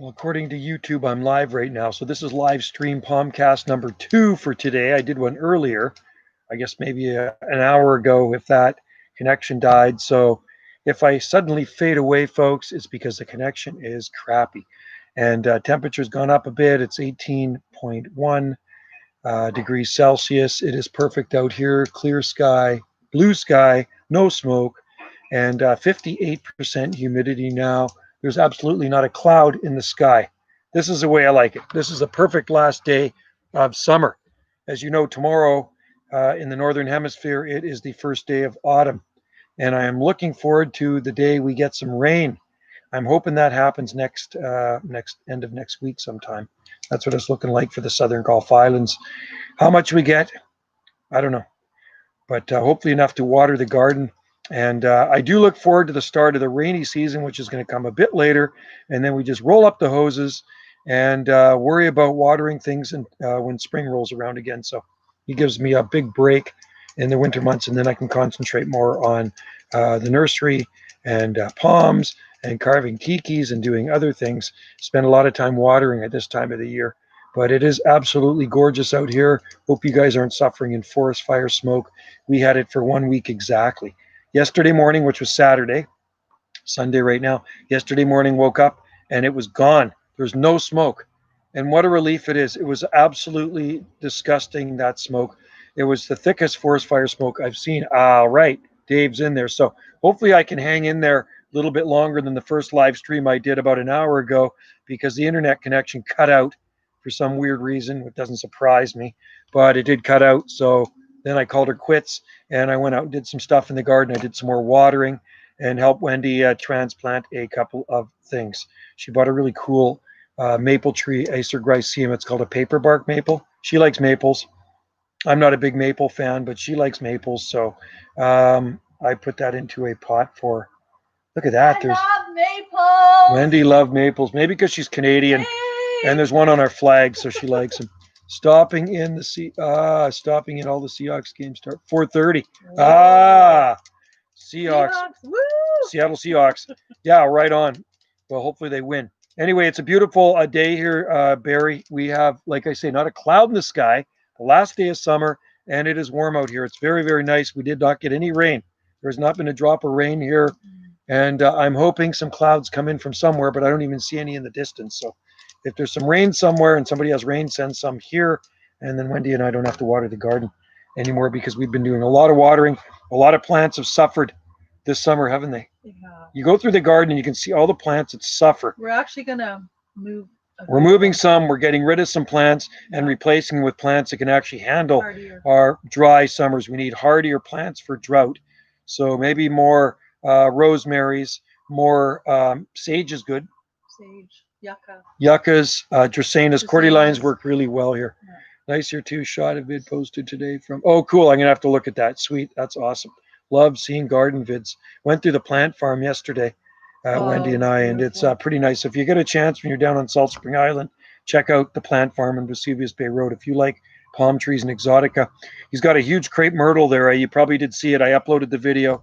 Well, according to YouTube, I'm live right now. So this is live stream Palmcast number 2 for today. I did one earlier, I guess maybe an hour ago, if that connection died. So if I suddenly fade away, folks, it's because the connection is crappy. And temperature's gone up a bit. It's 18.1 degrees Celsius. It is perfect out here. Clear sky, blue sky, no smoke, and 58% humidity now. There's absolutely not a cloud in the sky. This is the way I like it. This is a perfect last day of summer. As you know, tomorrow in the Northern Hemisphere, it is the first day of autumn. And I am looking forward to the day we get some rain. I'm hoping that happens next end of next week sometime. That's what it's looking like for the Southern Gulf Islands. How much we get, I don't know, but hopefully enough to water the garden. And I do look forward to the start of the rainy season, which is going to come a bit later. And then we just roll up the hoses and worry about watering things when spring rolls around again. So it gives me a big break in the winter months, and then I can concentrate more on the nursery and palms and carving kikis and doing other things. Spend a lot of time watering at this time of the year. But it is absolutely gorgeous out here. Hope you guys aren't suffering in forest fire smoke. We had it for 1 week exactly. Yesterday morning, which was Saturday, Sunday right now, yesterday morning woke up and it was gone. There's no smoke. And what a relief it is. It was absolutely disgusting, that smoke. It was the thickest forest fire smoke I've seen. All right, Dave's in there. So hopefully I can hang in there a little bit longer than the first live stream I did about an hour ago, because the internet connection cut out for some weird reason. It doesn't surprise me, but it did cut out. So then I called her quits and I went out and did some stuff in the garden. I did some more watering and helped Wendy transplant a couple of things. She bought a really cool maple tree, Acer glyceum. It's called a paper bark maple. She likes maples. I'm not a big maple fan, but she likes maples. So I put that into a pot for, look at that. I love maples. Wendy loved maples, maybe because she's Canadian. And there's one on our flag, so she likes them. Stopping in all the Seahawks games start 4:30. Seahawks. Woo! Seattle Seahawks. Yeah, right on. Well, hopefully they win. Anyway, it's a beautiful day here, Barry. We have, like I say, not a cloud in the sky. The last day of summer, and it is warm out here. It's very, very nice. We did not get any rain. There's not been a drop of rain here, and I'm hoping some clouds come in from somewhere, but I don't even see any in the distance. So if there's some rain somewhere and somebody has rain, send some here. And then Wendy and I don't have to water the garden anymore, because we've been doing a lot of watering. A lot of plants have suffered this summer, haven't they? Yeah. You go through the garden and you can see all the plants that suffer. We're actually going to move. We're moving some. We're getting rid of some plants and replacing them with plants that can actually handle our dry summers. We need hardier plants for drought. So maybe more rosemaries, more sage is good. Sage. Yucca. Yuccas, dracaenas, cordyline work really well here. Yeah. Nice here too. Shot a vid posted today from. Oh, cool. I'm gonna have to look at that. Sweet. That's awesome. Love seeing garden vids. Went through the plant farm yesterday, Wendy and I, and it's pretty nice. If you get a chance when you're down on Salt Spring Island, check out the plant farm on Vesuvius Bay Road. If you like palm trees and exotica, he's got a huge crepe myrtle there. You probably did see it. I uploaded the video.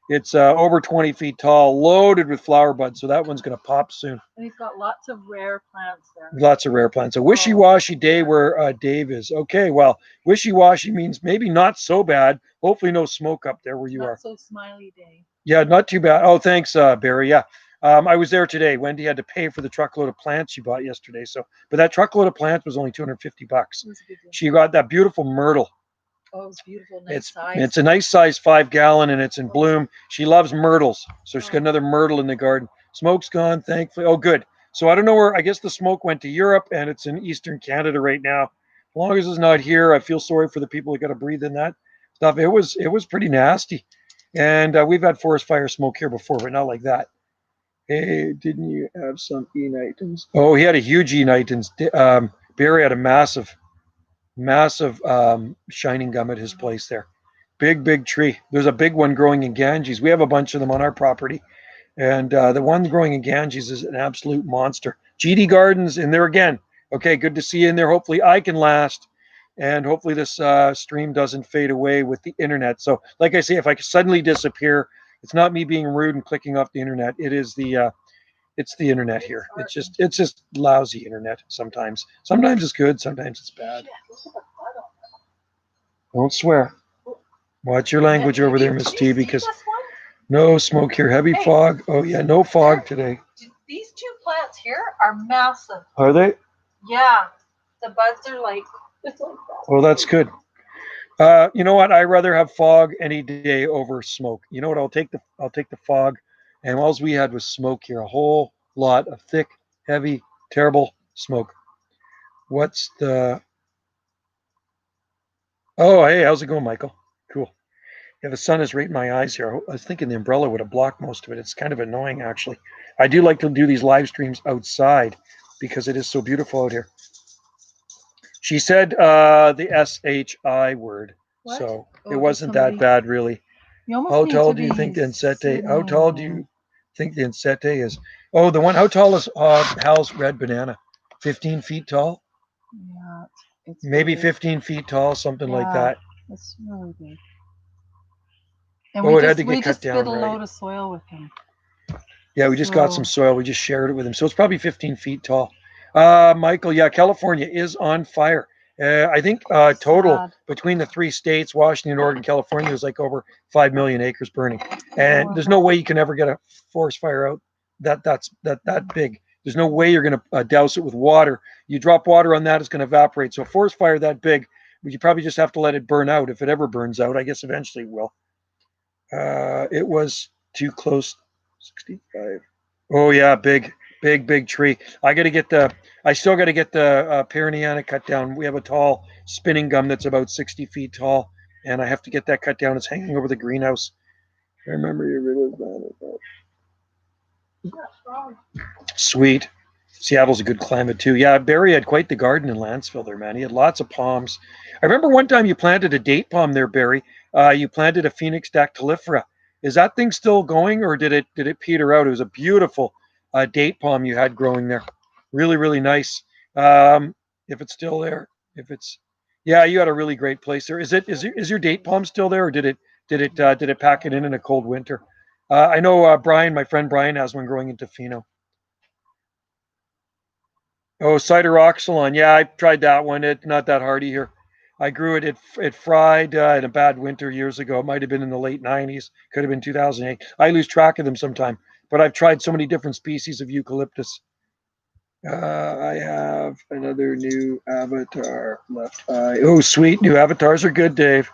It's over 20 feet tall, loaded with flower buds. So that one's going to pop soon. And he's got lots of rare plants there. Lots of rare plants. A wishy-washy day where Dave is. Okay, well, wishy-washy means maybe not so bad. Hopefully no smoke up there where you are. Not so smiley day. Yeah, not too bad. Oh, thanks, Barry. Yeah. I was there today. Wendy had to pay for the truckload of plants she bought yesterday. But that truckload of plants was only $250. She got that beautiful myrtle. Oh, it's beautiful. Nice size. It's a nice size 5-gallon, and it's in bloom. She loves myrtles, so she's got another myrtle in the garden. Smoke's gone, thankfully. Oh, good. So I don't know where. I guess the smoke went to Europe, and it's in Eastern Canada right now. As long as it's not here, I feel sorry for the people that got to breathe in that stuff. It was pretty nasty, and we've had forest fire smoke here before, but not like that. Hey, didn't you have some E-nitins? Oh, he had a huge E-nitins. Barry had a massive shining gum at his place there. Big tree. There's a big one growing in Ganges. We have a bunch of them on our property. And the one growing in Ganges is an absolute monster. GD Gardens in there again. Okay, good to see you in there. Hopefully I can last. And hopefully this stream doesn't fade away with the internet. So like I say, if I suddenly disappear, it's not me being rude and clicking off the internet. It is the It's the internet here. It's just lousy internet sometimes. Sometimes it's good, sometimes it's bad. Don't swear. Watch your language over there, Miss T, because no smoke here. Heavy fog. Oh yeah, no fog today. These two plants here are massive. Are they? Yeah. The buds are like, it's like that. Well, that's good. You know what? I'd rather have fog any day over smoke. You know what? I'll take the fog. And all we had was smoke here. A whole lot of thick, heavy, terrible smoke. What's the? Oh, hey, how's it going, Michael? Cool. Yeah, the sun is right in my eyes here. I was thinking the umbrella would have blocked most of it. It's kind of annoying, actually. I do like to do these live streams outside because it is so beautiful out here. She said the SHI word, What? so Oh, it wasn't that bad, really. How tall do you think the Insete? How tall do you think the Insete is? Oh, the one. How tall is Hal's red banana? 15 feet tall? Yeah, it's Maybe big. 15 feet tall, something like that. It's really big. And Oh, we it had to just get we cut just down, spit a right? load of soil with him. Yeah, we just got some So- soil. We just shared it with him. So it's probably 15 feet tall. Michael, yeah, California is on fire. I think total Sad. between the three states, Washington, Oregon, California, is like over 5 million acres burning. And there's no way you can ever get a forest fire out that's that big. There's no way you're going to douse it with water. You drop water on that, it's going to evaporate. So a forest fire that big, you probably just have to let it burn out. If it ever burns out, I guess eventually it will. It was too close. 65. Oh yeah, big tree. I still got to get the Pyreneana cut down. We have a tall spinning gum that's about 60 feet tall, and I have to get that cut down. It's hanging over the greenhouse. I remember you really sweet. Seattle's a good climate too. Yeah, Barry had quite the garden in Lanceville there, man. He had lots of palms. I remember one time you planted a date palm there, Barry. You planted a Phoenix dactylifera. Is that thing still going, or did it peter out? It was a beautiful date palm you had growing there. Really, really nice. If it's still there, if it's, yeah, you had a really great place there. Is your date palm still there, or did it pack it in a cold winter? I know Brian, my friend Brian, has one growing in Tofino. Oh, cider oxalon. Yeah, I tried that one. It's not that hardy here. I grew it. It fried in a bad winter years ago. It might have been in the late 90s. Could have been 2008. I lose track of them sometime. But I've tried so many different species of eucalyptus. I have another new avatar left eye. Oh, sweet. New avatars are good, Dave.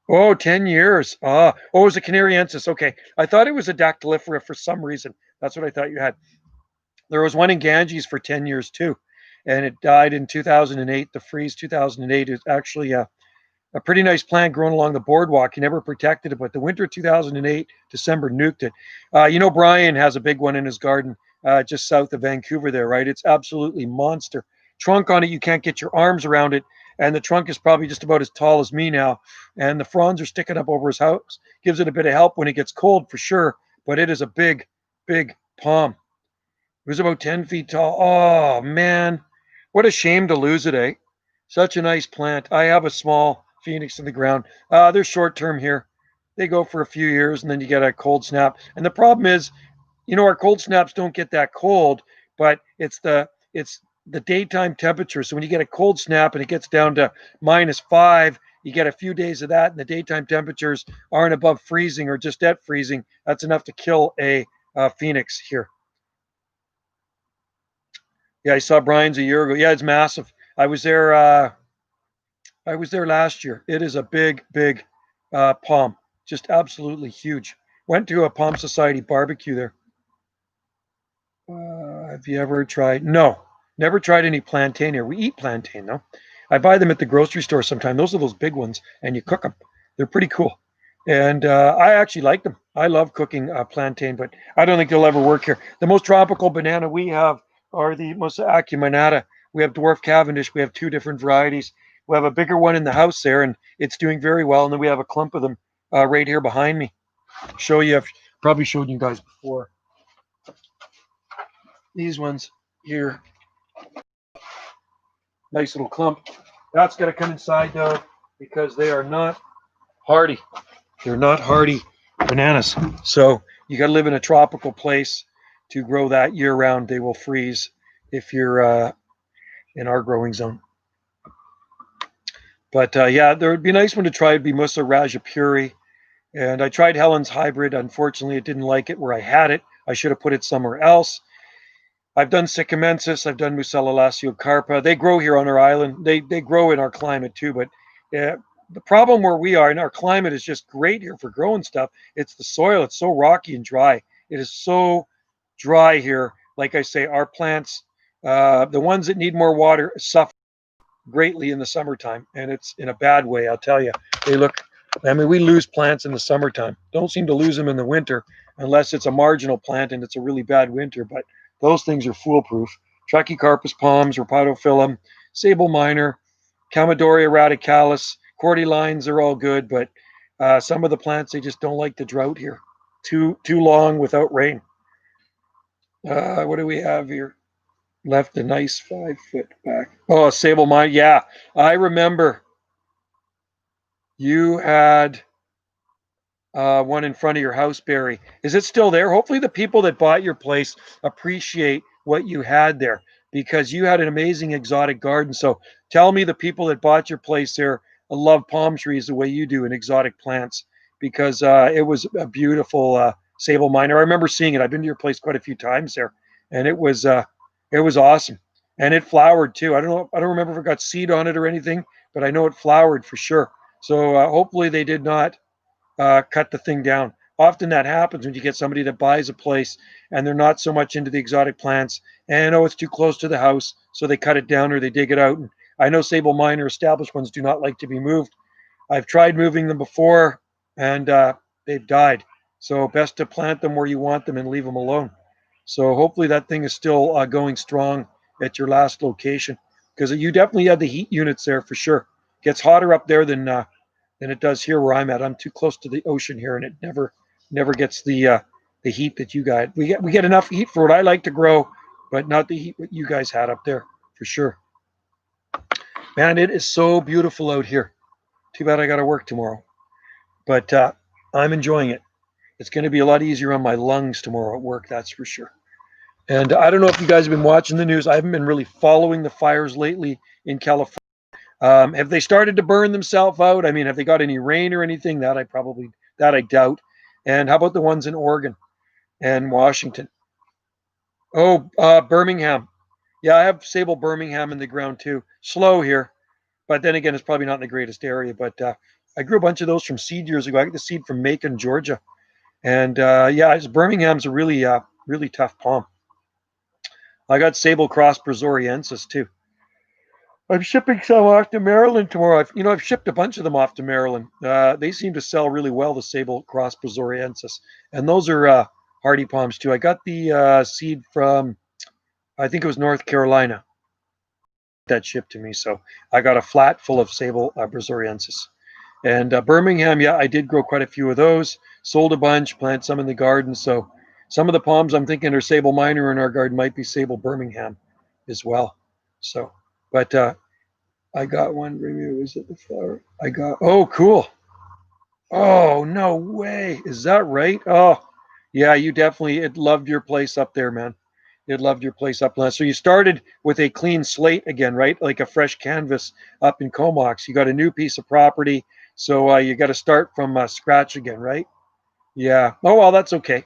Oh, 10 years. Oh, it was a Canariensis. Okay. I thought it was a dactylifera for some reason. That's what I thought you had. There was one in Ganges for 10 years too, and it died in 2008. The freeze 2008 is actually a pretty nice plant growing along the boardwalk. You never protected it, but the winter 2008, December nuked it. Brian has a big one in his garden just south of Vancouver there, right? It's absolutely monster. Trunk on it, you can't get your arms around it, and the trunk is probably just about as tall as me now, and the fronds are sticking up over his house. Gives it a bit of help when it gets cold for sure, but it is a big, big palm. It was about 10 feet tall. Oh, man. What a shame to lose it, eh? Such a nice plant. I have a small phoenix in the ground. They're short term here. They go for a few years and then you get a cold snap. And the problem is, our cold snaps don't get that cold, but it's the daytime temperature. So when you get a cold snap and it gets down to -5, you get a few days of that, and the daytime temperatures aren't above freezing or just at freezing. That's enough to kill a phoenix here. Yeah, I saw Brian's a year ago. Yeah, it's massive. I was there. I was there last year. It is a big, big palm. Just absolutely huge. Went to a Palm Society barbecue there. Have you ever tried? No, never tried any plantain here. We eat plantain though. I buy them at the grocery store sometime. Those are those big ones, and you cook them. They're pretty cool, and I actually like them. I love cooking plantain, but I don't think they'll ever work here. The most tropical banana we have are the most acuminata. We have dwarf Cavendish. We have two different varieties. We have a bigger one in the house there, and it's doing very well. And then we have a clump of them right here behind me. Show you. I've probably showed you guys before. These ones here, nice little clump. That's got to come inside though, because they are not hardy. They're not hardy bananas. So you got to live in a tropical place to grow that year round. They will freeze if you're in our growing zone. But yeah, there would be a nice one to try. It'd be Musa Rajapuri. And I tried Helen's hybrid. Unfortunately, it didn't like it where I had it. I should have put it somewhere else. I've done Sycamensis. I've done Musella laciocarpa. They grow here on our island. They grow in our climate too. But the problem where we are in our climate is just great here for growing stuff. It's the soil. It's so rocky and dry. It is so dry here. Like I say, our plants, the ones that need more water, suffer greatly in the summertime, and it's in a bad way. I'll tell you. They look. I mean, we lose plants in the summertime. Don't seem to lose them in the winter unless it's a marginal plant and it's a really bad winter. But those things are foolproof. Trachycarpus palms, Rhopidophyllum, Sable minor, Calmadoria radicalis, cordylines are all good, but some of the plants they just don't like the drought here. Too long without rain. What do we have here? Left a nice 5 foot back. Oh, Sable minor. Yeah, I remember you had one in front of your house, Barry. Is it still there? Hopefully, the people that bought your place appreciate what you had there because you had an amazing exotic garden. So tell me the people that bought your place there love palm trees the way you do and exotic plants because it was a beautiful sable minor. I remember seeing it. I've been to your place quite a few times there, and it was awesome. And it flowered too. I don't know. I don't remember if it got seed on it or anything, but I know it flowered for sure. So hopefully they did not cut the thing down. Often that happens when you get somebody that buys a place and they're not so much into the exotic plants and oh, it's too close to the house, so they cut it down or they dig it out. And I know sable minor established ones do not like to be moved. I've tried moving them before and they've died. So best to plant them where you want them and leave them alone. So hopefully that thing is still going strong at your last location because you definitely had the heat units there for sure. Gets hotter up there than it does here where I'm at. I'm too close to the ocean here, and it never gets the heat that you got. We get enough heat for what I like to grow, but not the heat what you guys had up there for sure. Man, it is so beautiful out here. Too bad I got to work tomorrow, but I'm enjoying it. It's going to be a lot easier on my lungs tomorrow at work, that's for sure. And I don't know if you guys have been watching the news. I haven't been really following the fires lately in California. Have they started to burn themselves out? I mean, have they got any rain or anything? That I doubt. And how about the ones in Oregon and Washington? Oh, Birmingham. Yeah, I have sable Birmingham in the ground too. Slow here, but then again, it's probably not in the greatest area. But I grew a bunch of those from seed years ago. I got the seed from Macon, Georgia, and yeah, Birmingham's a really tough palm. I got sable cross brazoriensis too. I'm shipping some off to Maryland tomorrow. I've shipped a bunch of them off to Maryland. They seem to sell really well, the sable cross brazoriensis, and those are hardy palms too. I got the seed from, I think it was North Carolina, that shipped to me. So I got a flat full of sable brazoriensis. And Birmingham, yeah, I did grow quite a few of those. Sold a bunch, planted some in the garden. So some of the palms I'm thinking are sable minor in our garden might be sable Birmingham as well. So, but I got one. Was it the flower? Oh, cool. Oh, no way. Is that right? Oh, yeah, you definitely, it loved your place up there, man. It loved your place up there. So you started with a clean slate again, right? Like a fresh canvas up in Comox. You got a new piece of property. So you got to start from scratch again, right? Yeah. Oh, well, that's okay.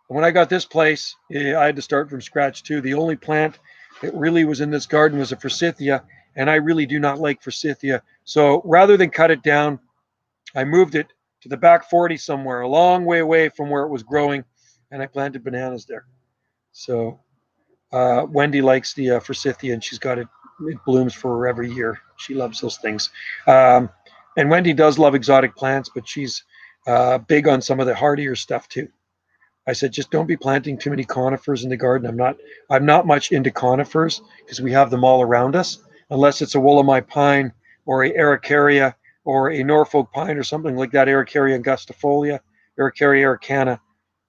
When I got this place, I had to start from scratch too. The only plant that really was in this garden was a forsythia, and I really do not like forsythia. So rather than cut it down, I moved it to the back 40 somewhere, a long way away from where it was growing, and I planted bananas there. So Wendy likes the forsythia, and she's got it. It blooms for her every year. She loves those things. And Wendy does love exotic plants, but she's big on some of the hardier stuff too. I said, just don't be planting too many conifers in the garden. I'm not much into conifers because we have them all around us, unless it's a Wollemi pine or a Araucaria or a Norfolk pine or something like that, Araucaria angustifolia, Araucaria araucana.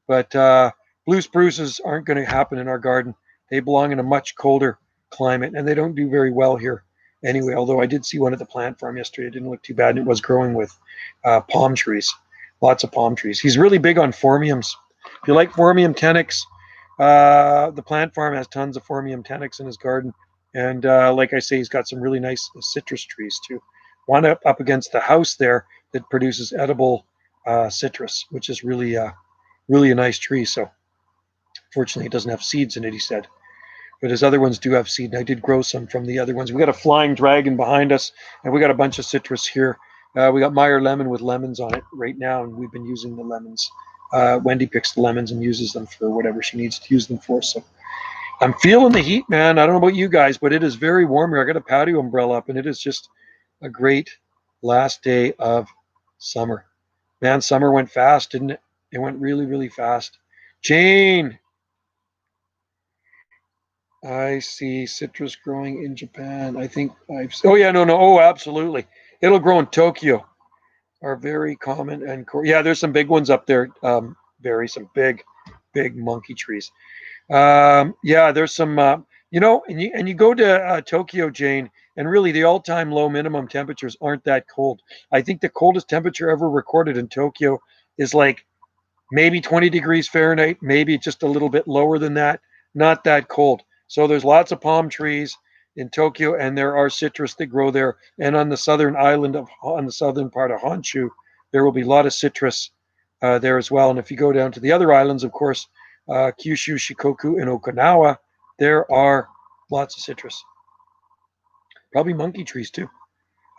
But blue spruces aren't going to happen in our garden. They belong in a much colder climate, and they don't do very well here anyway. Although I did see one at the plant farm yesterday. It didn't look too bad, and it was growing with palm trees, lots of palm trees. He's really big on phormiums. If you like Phormium tenax, The plant farm has tons of Phormium tenax in his garden, and like I say, he's got some really nice citrus trees too. One up against the house there that produces edible citrus, which is really a nice tree. So fortunately, it doesn't have seeds in it. He said, but his other ones do have seed. And I did grow some from the other ones. We got a flying dragon behind us, and we got a bunch of citrus here. We got Meyer lemon with lemons on it right now, and we've been using the lemons. Wendy picks the lemons and uses them for whatever she needs to use them for. So I'm feeling the heat, man. I don't know about you guys, but it is very warm here. I got a patio umbrella up, and it is just a great last day of summer. Man, summer went fast, didn't it? It went really fast. Jane, I see citrus growing in Japan. I think I've. Oh yeah, no. Oh, absolutely. It'll grow in Tokyo. Are very common and yeah, there's some big ones up there. Some big monkey trees. Yeah, there's some. And you go to Tokyo, Jane, and really the all-time low minimum temperatures aren't that cold. I think the coldest temperature ever recorded in Tokyo is like maybe 20 degrees Fahrenheit, maybe just a little bit lower than that. Not that cold. So there's lots of palm trees in Tokyo, and there are citrus that grow there. And on the on the southern part of Honshu, there will be a lot of citrus there as well. And if you go down to the other islands, of course, Kyushu, Shikoku, and Okinawa, there are lots of citrus. Probably monkey trees too.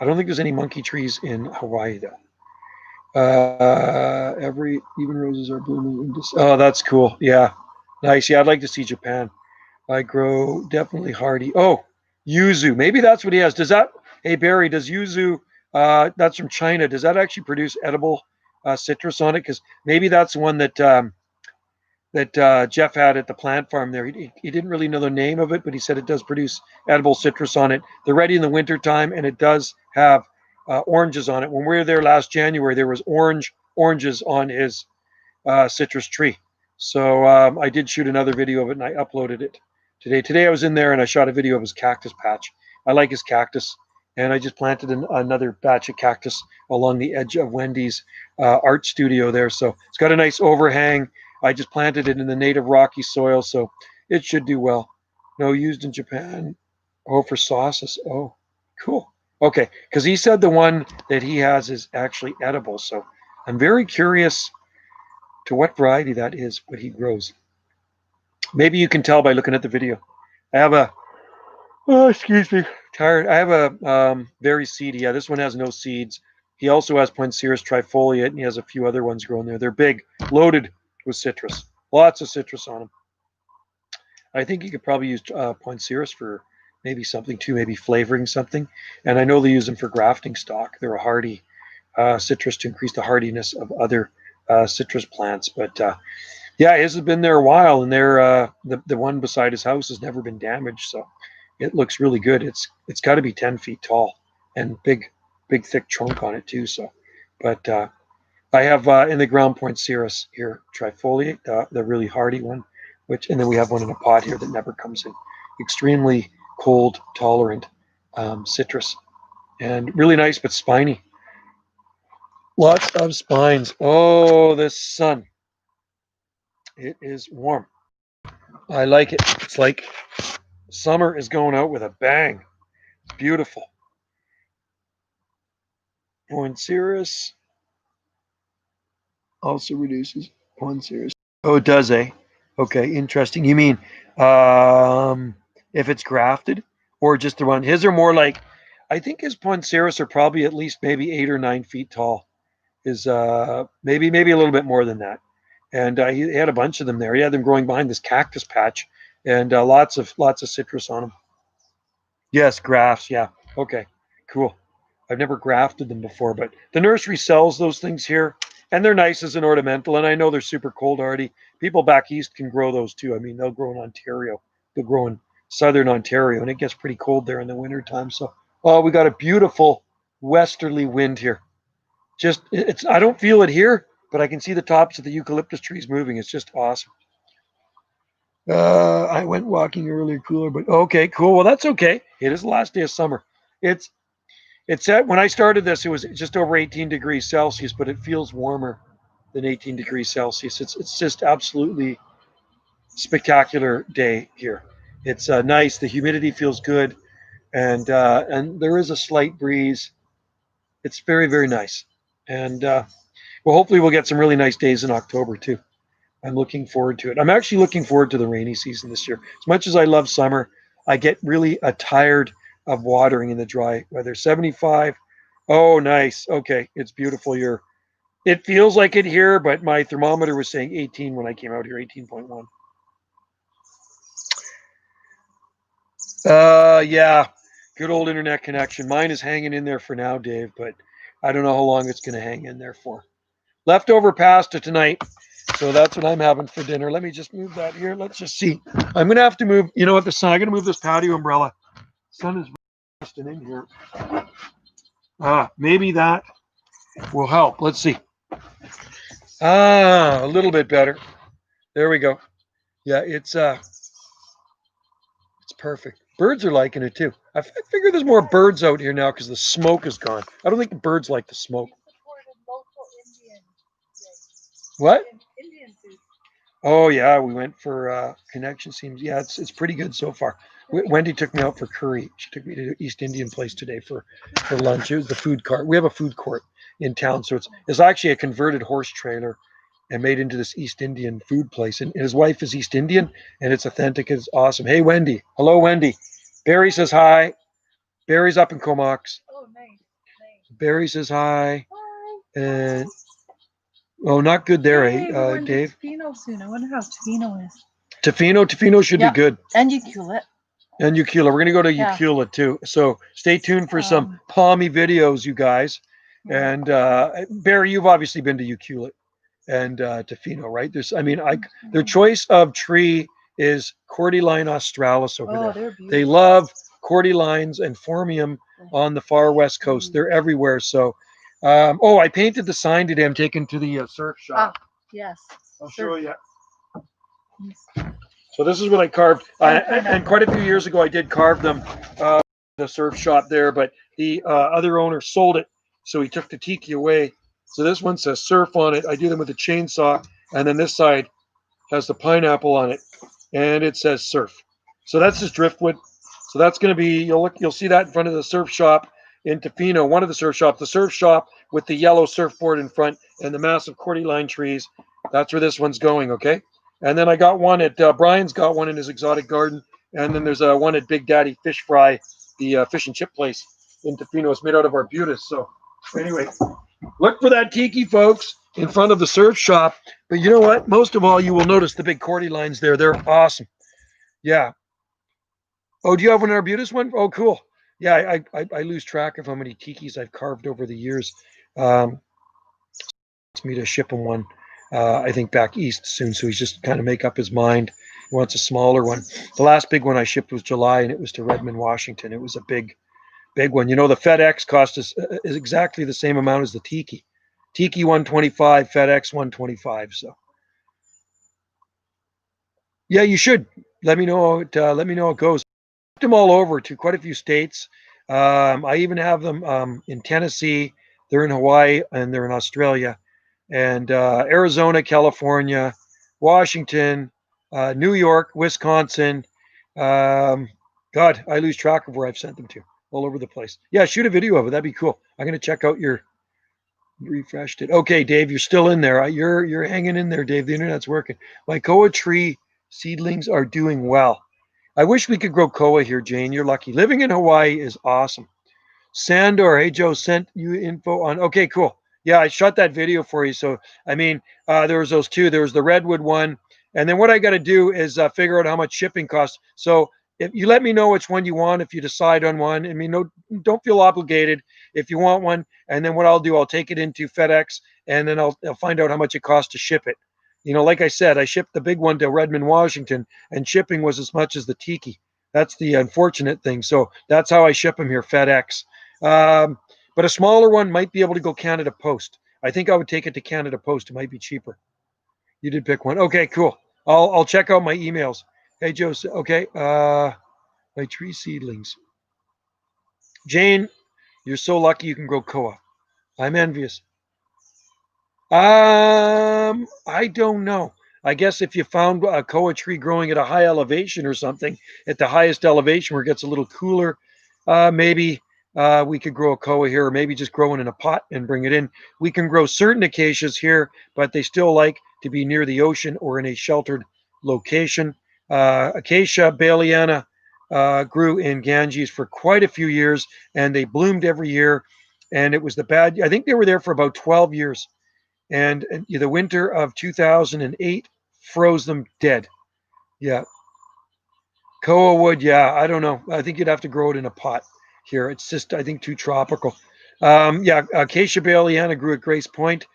I don't think there's any monkey trees in Hawaii though. Every even roses are blooming. Oh, that's cool. Yeah, nice. Yeah, I'd like to see Japan. I grow definitely hardy. Oh, yuzu. Maybe that's what he has. Does that? Hey Barry, does yuzu? That's from China. Does that actually produce edible citrus on it? Because maybe that's the one that Jeff had at the plant farm there. He didn't really know the name of it, but he said it does produce edible citrus on it. They're ready in the wintertime, and it does have oranges on it. When we were there last January, there was oranges on his citrus tree. So I did shoot another video of it, and I uploaded it today. Today I was in there, and I shot a video of his cactus patch. I like his cactus, and I just planted another batch of cactus along the edge of Wendy's art studio there. So it's got a nice overhang. I just planted it in the native rocky soil, so it should do well. No, used in Japan. Oh, for sauces. Oh, cool. Okay, because he said the one that he has is actually edible. So I'm very curious to what variety that is, what he grows. Maybe you can tell by looking at the video. I have excuse me, tired. I have a very seedy. Yeah, this one has no seeds. He also has Poincerus trifoliate, and he has a few other ones growing there. They're big, loaded with citrus. Lots of citrus on them. I think you could probably use Poincerus for maybe something too, maybe flavoring something. And I know they use them for grafting stock. They're a hardy citrus to increase the hardiness of other citrus plants. But yeah, his has been there a while, and the one beside his house has never been damaged. So it looks really good. It's got to be 10 feet tall and big thick trunk on it too. So, but I have in the ground Poincerus here, trifoliate, the really hardy one, and then we have one in a pot here that never comes in. Extremely cold tolerant citrus, and really nice but spiny. Lots of spines. Oh, this sun. It is warm. I like it. It's like summer is going out with a bang. It's beautiful. Poincerus also reduces Poincerus. Oh, it does, eh? Okay, interesting. You mean if it's grafted or just the one? His are more like, I think his Poincerus are probably at least maybe 8 or 9 feet tall. Is maybe a little bit more than that. And he had a bunch of them there. He had them growing behind this cactus patch, and lots of citrus on them. Yes, grafts. Yeah. Okay. Cool. I've never grafted them before, but the nursery sells those things here, and they're nice as an ornamental. And I know they're super cold hardy. People back east can grow those too. I mean, they'll grow in Ontario. They'll grow in southern Ontario, and it gets pretty cold there in the wintertime. So, oh, we got a beautiful westerly wind here. Just I don't feel it here, but I can see the tops of the eucalyptus trees moving. It's just awesome. I went walking earlier, cooler, but okay, cool. Well, that's okay. It is the last day of summer. It's at when I started this, it was just over 18 degrees Celsius, but it feels warmer than 18 degrees Celsius. It's just absolutely spectacular day here. It's nice. The humidity feels good, and there is a slight breeze. It's very, very nice. And well, hopefully we'll get some really nice days in October too. I'm looking forward to it. I'm actually looking forward to the rainy season this year. As much as I love summer, I get really tired of watering in the dry weather. 75. Oh, nice. Okay, it's beautiful here. It feels like it here, but my thermometer was saying 18 when I came out here, 18.1. Yeah, good old internet connection. Mine is hanging in there for now, Dave, but I don't know how long it's going to hang in there for. Leftover pasta tonight. So that's what I'm having for dinner. Let me just move that here. Let's just see. I'm going to have to move, you know what, the sun, I'm going to move this patio umbrella. Sun is resting in here. Maybe that will help. Let's see. A little bit better. There we go. Yeah, it's perfect. Birds are liking it too. I figure there's more birds out here now because the smoke is gone. I don't think the birds like the smoke. What? Oh yeah, we went for connection seems. Yeah, it's pretty good so far. Wendy took me out for curry. She took me to the East Indian place today for lunch. It was the food court. We have a food court in town, so it's actually a converted horse trailer and made into this East Indian food place. And his wife is East Indian, and it's authentic. It's awesome. Hey Wendy, hello Wendy. Barry says hi. Barry's up in Comox. Oh, nice. Barry says hi. And oh, not good there, eh, Dave? Tofino soon. I wonder how Tofino is. Tofino should be good. And Ucula. And Ucula. We're going to go to Ucula too. So stay tuned for some palmy videos, you guys. And Barry, you've obviously been to Ucula and Tofino, right? Their choice of tree is Cordyline australis over there. They love Cordylines and Formium on the far west coast. They're everywhere. So, I painted the sign today. I'm taking to the surf shop. Yes. I'll show you. So this is what I carved. And quite a few years ago, I did carve them, the surf shop there, but the other owner sold it. So he took the tiki away. So this one says surf on it. I do them with a chainsaw. And then this side has the pineapple on it. And it says surf. So that's just driftwood. So that's going to be, you'll see that in front of the surf shop in Tofino, one of the surf shop with the yellow surfboard in front and the massive cordyline trees. That's where this one's going, okay? And then I got one at, Brian's got one in his exotic garden. And then there's one at Big Daddy Fish Fry, the fish and chip place in Tofino. It's made out of arbutus. So anyway, look for that tiki, folks, in front of the surf shop. But you know what? Most of all, you will notice the big cordylines there. They're awesome. Yeah. Oh, do you have an arbutus one? Oh, cool. Yeah, I lose track of how many tikis I've carved over the years. It's me to ship him one. I think back east soon, so he's just kind of make up his mind. He wants a smaller one. The last big one I shipped was July, and it was to Redmond, Washington. It was a big one. You know, the FedEx cost us is exactly the same amount as the tiki. Tiki 125, FedEx 125. So yeah, you should let me know. Let me know how it goes. I shipped them all over to quite a few states. I even have them in Tennessee. They're in Hawaii and they're in Australia, and Arizona, California, Washington, New York, Wisconsin. God, I lose track of where I've sent them to, all over the place. Yeah, shoot a video of it. That'd be cool. I'm gonna check out your. Refreshed it. Okay, Dave, you're still in there. You're hanging in there, Dave. The internet's working. My koa tree seedlings are doing well. I wish we could grow koa here, Jane. You're lucky. Living in Hawaii is awesome. Sandor, hey Joe, sent you info on. Okay, cool. Yeah, I shot that video for you. So there was those two. There was the redwood one, and then what I got to do is figure out how much shipping costs. So if you let me know which one you want, if you decide on one, don't feel obligated if you want one. And then what I'll do, I'll take it into FedEx, and then I'll find out how much it costs to ship it. Like I said, I shipped the big one to Redmond, Washington, and shipping was as much as the tiki. That's the unfortunate thing. So that's how I ship them here, FedEx. But a smaller one might be able to go Canada Post. I think I would take it to Canada Post. It might be cheaper. You did pick one. Okay, cool. I'll check out my emails. Hey, Joe. Okay. My tree seedlings. Jane, you're so lucky you can grow koa. I'm envious. I don't know. I guess if you found a koa tree growing at a high elevation or something, at the highest elevation where it gets a little cooler, maybe we could grow a koa here, or maybe just grow it in a pot and bring it in. We can grow certain acacias here, but they still like to be near the ocean or in a sheltered location. Acacia baliana grew in Ganges for quite a few years, and they bloomed every year. And it was the bad. I think they were there for about 12 years, and the winter of 2008 froze them dead. Yeah, koa wood. Yeah, I don't know. I think you'd have to grow it in a pot here. It's just, I think, too tropical. Yeah, Acacia baliana grew at Grace Point.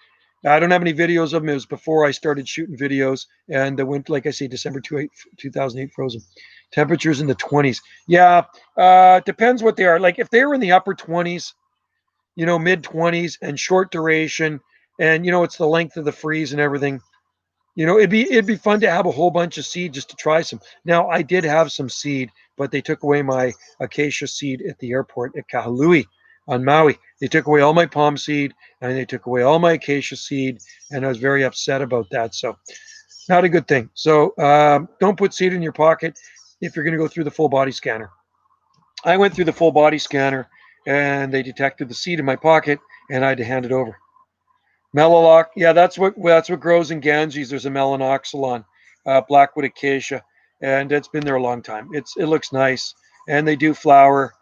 I don't have any videos of them. It was before I started shooting videos, and the went, like I say, December 2008 frozen. Temperatures in the 20s. Yeah, depends what they are. Like if they were in the upper 20s, mid 20s, and short duration, and it's the length of the freeze and everything. It'd be fun to have a whole bunch of seed just to try some. Now I did have some seed, but they took away my acacia seed at the airport at Kahului on Maui. They took away all my palm seed and they took away all my acacia seed, and I was very upset about that. So not a good thing. So don't put seed in your pocket if you're going to go through the full body scanner. I went through the full body scanner and they detected the seed in my pocket and I had to hand it over. Melaloch, yeah, that's what grows in Ganges. There's a melanoxylon, blackwood acacia, and it's been there a long time. It looks nice, and they do flower,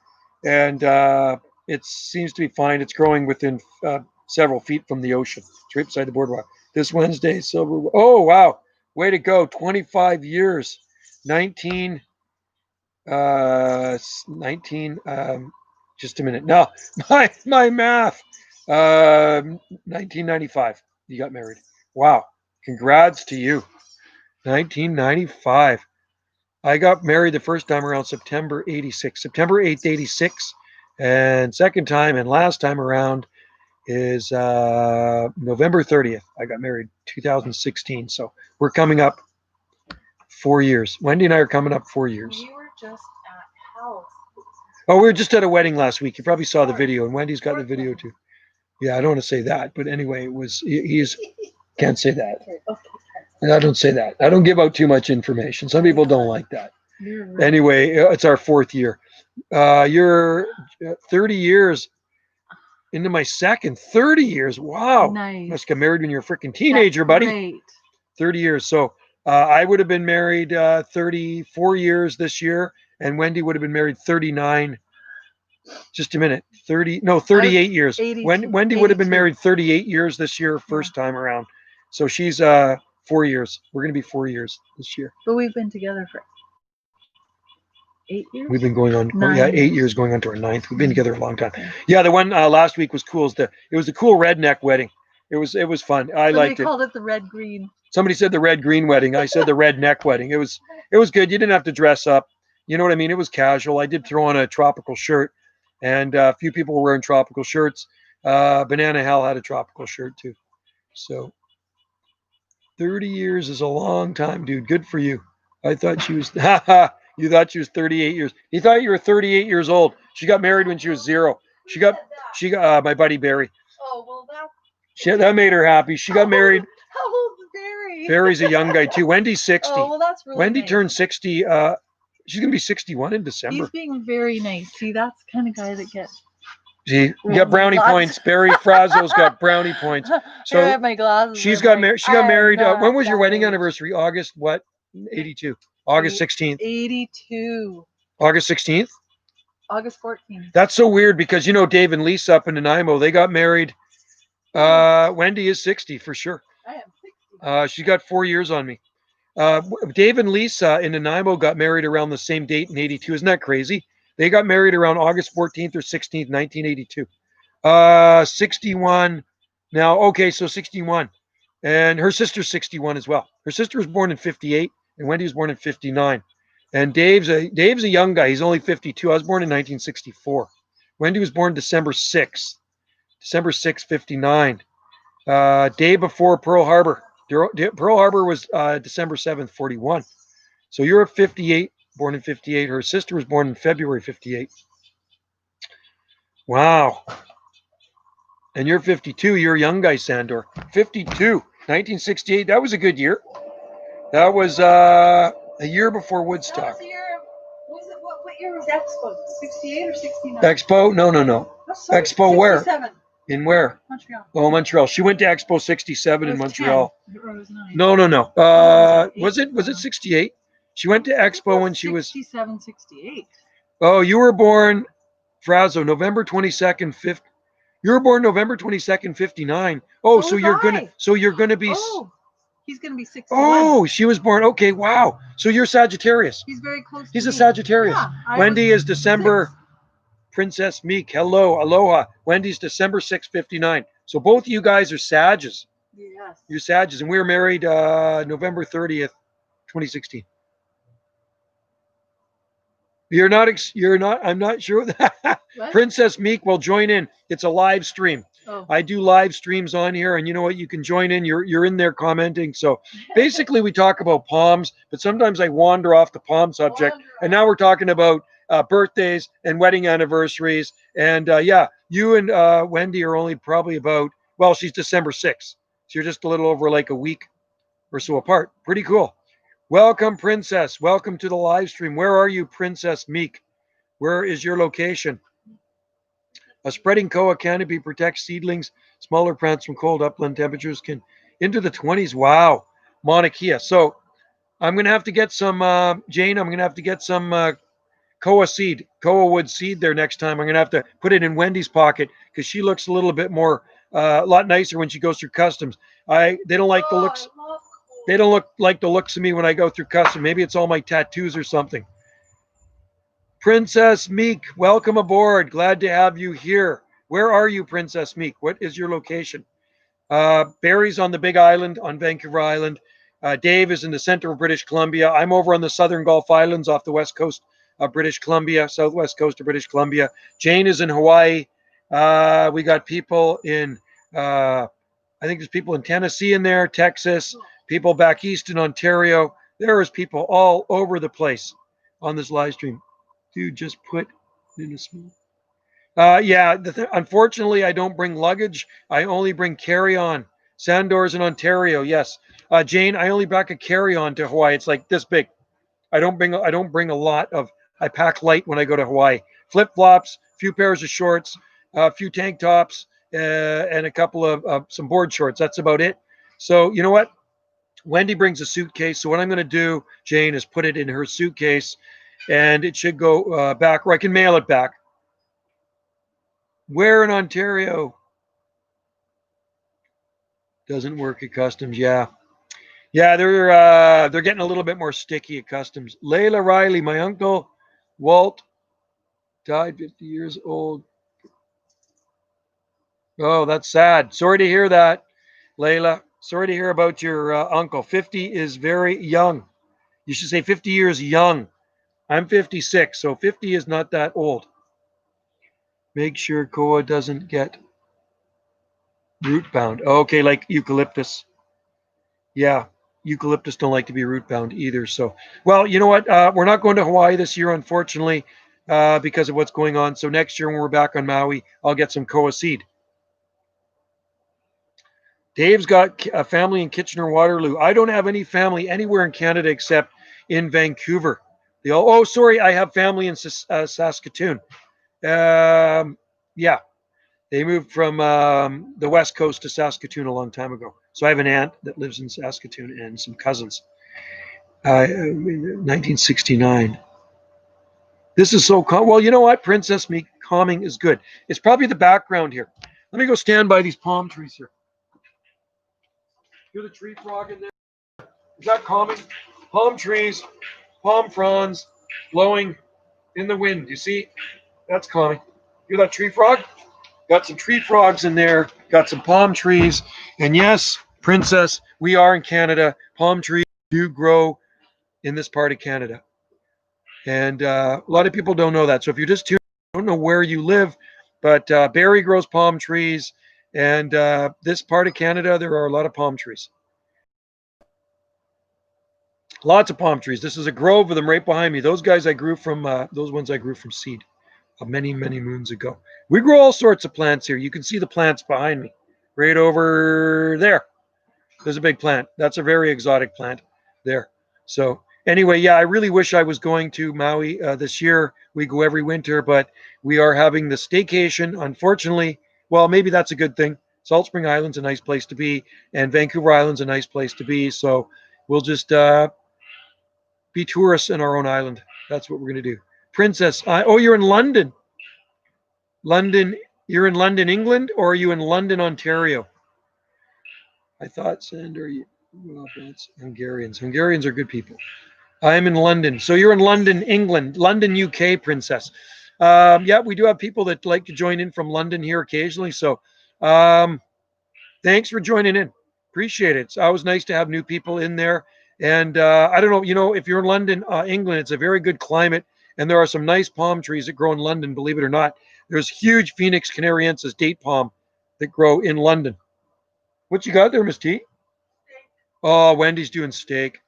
and it seems to be fine. It's growing within several feet from the ocean. It's right beside the boardwalk. This Wednesday, silver. Oh wow, way to go! 25 years, 19, 19. Just a minute. No, my math. 1995. You got married. Wow. Congrats to you. 1995. I got married the first time around September 86. September 8th, 86. And second time and last time around is November 30th. I got married 2016. So we're coming up 4 years. Wendy and I are coming up 4 years. We were just at house. Oh, we were just at a wedding last week. You probably saw the video, and Wendy's got the video too. Yeah, I don't want to say that, but anyway, he's can't say that. And I don't say that. I don't give out too much information. Some people don't like that. Anyway, it's our 4th year. You're 30 years into my second. 30 years. Wow. Nice. Must get married when you're a freaking teenager, buddy. Great. 30 years. So I would have been married 34 years this year, and Wendy would have been married 39. Just a minute. 38 years. 82, Wendy would have been 82. married 38 years this year, first time around. So she's 4 years. We're going to be 4 years this year. But we've been together for 8 years. We've been going on, 9 8 years going on to our 9th. We've been together a long time. Yeah, the one last week was cool. It was the cool redneck wedding. It was fun. I liked They it. called it the red green. Somebody said the red green wedding. I said the redneck wedding. It was good. You didn't have to dress up. You know what I mean? It was casual. I did throw on a tropical shirt. And a few people were wearing tropical shirts. Banana Hal had a tropical shirt too. So 30 years is a long time, dude. Good for you. I thought she was, you thought she was 38 years. You thought you were 38 years old. She got married when she was 0. She got my buddy Barry. Oh, well, That made her happy. She got married. how old's Barry? Barry's a young guy too. Wendy's 60. Oh, well, that's really Wendy nice. turned 60. She's going to be 61 in December. He's being very nice. See, that's the kind of guy that gets. See, you got brownie Lots. points. Barry Frazo's got brownie points. So I So have my glasses. she's and got I'm married. like, She got I am married. not When was your that wedding age. anniversary? August what? 82. August 16th. 82. August 16th. August 14th. That's so weird because Dave and Lisa up in Nanaimo, they got married. Wendy is 60 for sure. I am 60. She got 4 years on me. Dave and Lisa in Nanaimo got married around the same date in 82. Isn't that crazy? They got married around August 14th or 16th, 1982. 61 now. Okay, so 61. And her sister's 61 as well. Her sister was born in 58 and Wendy was born in 59. And Dave's a young guy. He's only 52. I was born in 1964. Wendy was born December 6th. December 6th, 59. Day before Pearl Harbor. Pearl Harbor was December 7th, 41. So you're a 58, born in 58. Her sister was born in February 58. Wow. And you're 52. You're a young guy, Sandor. 52. 1968. That was a good year. That was a year before That was Woodstock. the year. What year was Expo? 68 or 69? Expo? No. Oh, sorry, Expo where? 67. In where? Montreal. Oh, Montreal. She went to Expo 67 in Montreal. 10. Or it was 9. No. Oh, Was it 68? She went to Expo when she was. 67, 68. Oh, you were born, Frazo, November 22nd, 50. You were born November 22nd, 59. Oh, So was I. so you're gonna be. Oh, he's going to be 61. Oh, she was born. Okay, wow. So you're Sagittarius. He's very close to He's me. a Sagittarius. Yeah, I Wendy was is December. 6. Princess Meek, hello, aloha. Wendy's December 6th, 59. So both of you guys are Sages. Yes. You're Sages, and we were married November 30th, 2016. You're not, I'm not sure. What? Princess Meek will join in. It's a live stream. Oh. I do live streams on here, and you know what? You can join in. You're in there commenting. So basically, we talk about palms, but sometimes I wander off the palm subject. And now we're talking about birthdays and wedding anniversaries. And yeah, you and Wendy are only probably about, well, she's December 6th. So you're just a little over like a week or so apart. Pretty cool. Welcome, Princess. Welcome to the live stream. Where are you, Princess Meek? Where is your location? A spreading koa canopy protects seedlings, smaller plants from cold upland temperatures can into the 20s. Wow, Mauna Kea. So I'm going to have to get some, Jane, I'm going to have to get some koa wood seed there next time. I'm going to have to put it in Wendy's pocket because she looks a little bit more, a lot nicer when she goes through customs. They don't like the looks. They don't look like the looks of me when I go through custom. Maybe it's all my tattoos or something. Princess Meek, welcome aboard. Glad to have you here. Where are you, Princess Meek? What is your location? Barry's on the Big Island, on Vancouver Island. Dave is in the center of British Columbia. I'm over on the southern Gulf Islands off the west coast of British Columbia, southwest coast of British Columbia. Jane is in Hawaii. We got people in, I think there's people in Tennessee in there, Texas, people back east in Ontario. There is people all over the place on this live stream. Dude, just put in a small. Yeah, unfortunately, I don't bring luggage. I only bring carry-on. Sandor's in Ontario. Yes, Jane, I only bring a carry-on to Hawaii. It's like this big. I don't bring a lot of. I pack light when I go to Hawaii. Flip-flops, a few pairs of shorts, a few tank tops, and a couple of some board shorts. That's about it. So you know what? Wendy brings a suitcase. So what I'm going to do, Jane, is put it in her suitcase, and it should go back, or I can mail it back. Where in Ontario? Doesn't work at customs. Yeah, they're getting a little bit more sticky at customs. Layla Riley, my uncle Walt died 50 years old. Oh, that's sad. Sorry to hear that, Layla. Sorry to hear about your uncle. 50 is very young. You should say 50 years young. I'm 56, so 50 is not that old. Make sure koa doesn't get root bound. Okay, like eucalyptus. Yeah, eucalyptus don't like to be root bound either. So, well, you know what? We're not going to Hawaii this year, unfortunately, because of what's going on. So next year when we're back on Maui, I'll get some koa seed. Dave's got a family in Kitchener-Waterloo. I don't have any family anywhere in Canada except in Vancouver. Oh, sorry, I have family in Saskatoon. Yeah, they moved from the west coast to Saskatoon a long time ago. So I have an aunt that lives in Saskatoon and some cousins. 1969. This is so calm. Well, you know what? Princess Meek, calming is good. It's probably the background here. Let me go stand by these palm trees here. Hear the tree frog in there? Is that calming? Palm trees, palm fronds blowing in the wind. You see? That's calming. Hear that tree frog? Got some tree frogs in there. Got some palm trees. And yes, Princess, we are in Canada. Palm trees do grow in this part of Canada. And a lot of people don't know that. So if you're just tuning, don't know where you live, but Barrie grows palm trees. And this part of Canada, there are a lot of palm trees. Lots of palm trees. This is a grove of them right behind me. Those guys I grew from, those ones I grew from seed many, many moons ago. We grow all sorts of plants here. You can see the plants behind me. Right over there. There's a big plant. That's a very exotic plant. there. So anyway, yeah, I really wish I was going to Maui this year. We go every winter, but we are having the staycation. Unfortunately, well, maybe that's a good thing. Salt Spring Island's a nice place to be, and Vancouver Island's a nice place to be. So we'll just be tourists in our own island. That's what we're going to do. Princess, oh, you're in London. London, you're in London, England, or are you in London, Ontario? I thought, Sander, well, that's Hungarians. Hungarians are good people. I'm in London. So you're in London, England, London, UK, Princess. Yeah, we do have people that like to join in from London here occasionally. So um, thanks for joining in. Appreciate it. It's always nice to have new people in there. And I don't know, if you're in London, England, it's a very good climate. And there are some nice palm trees that grow in London, believe it or not. There's huge Phoenix canariensis date palm that grow in London. What you got there, Miss T? Oh, Wendy's doing steak.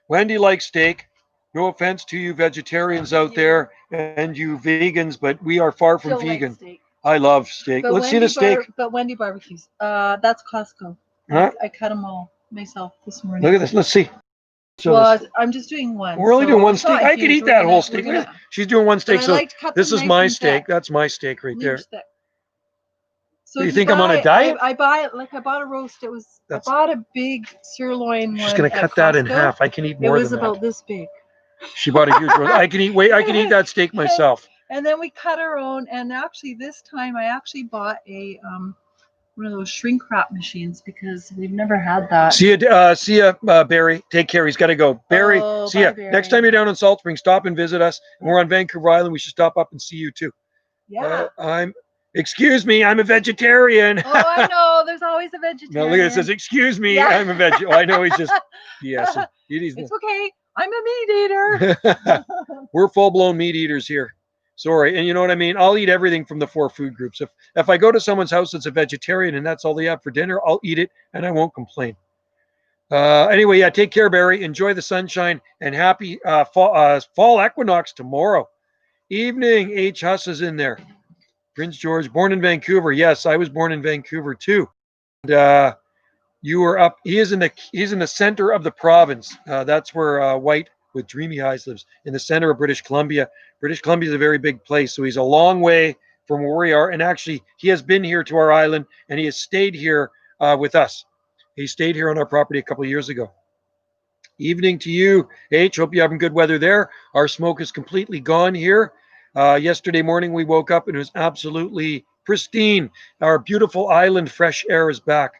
Wendy likes steak. No offense to you vegetarians out there and you vegans, but we are far from Jill vegan. likes steak. I love steak. But Let's see the steak. But Wendy barbecues. That's Costco. Huh? I cut them all myself this morning. Look at this. Let's see. So well, I'm just doing one. we're only doing one it's not steak. I could huge. eat We're that gonna- whole we're steak. gonna- She's doing one but steak. I So like to cut this them is nice my and steak. thick. That's my steak right there. Inch thick. So You if think I'm on a diet? I buy it like I bought a roast. I bought a big sirloin She's one. gonna cut at that in Costco. half. I can eat It more was than about that. this big. She bought a huge one. I can eat that steak myself. And then we cut our own. And actually, this time I actually bought a one of those shrink wrap machines because we've never had that. See ya, Barry. Take care. He's got to go. Barry, see ya. Bye, Barry. Next time you're down in Salt Spring, stop and visit us. And we're on Vancouver Island. We should stop up and see you too. Yeah. Excuse me, I'm a vegetarian. Oh, I know. There's always a vegetarian. No, look at it. It says, excuse me, Yeah. I'm a vegetarian. I know he's just, yes. It's okay. I'm a meat eater. We're full-blown meat eaters here. Sorry. And you know what I mean? I'll eat everything from the 4 food groups. If I go to someone's house that's a vegetarian and that's all they have for dinner, I'll eat it and I won't complain. Anyway, yeah, take care, Barry. Enjoy the sunshine and happy fall equinox tomorrow. Evening, H. Huss is in there. Prince George, born in Vancouver. Yes, I was born in Vancouver too. And you were up. He's in the center of the province. That's where White with Dreamy Eyes lives, in the center of British Columbia. British Columbia is a very big place, so he's a long way from where we are. And actually, he has been here to our island, and he has stayed here with us. He stayed here on our property a couple of years ago. Evening to you, H. Hope you're having good weather there. Our smoke is completely gone here. Yesterday morning, we woke up and it was absolutely pristine. Our beautiful island fresh air is back.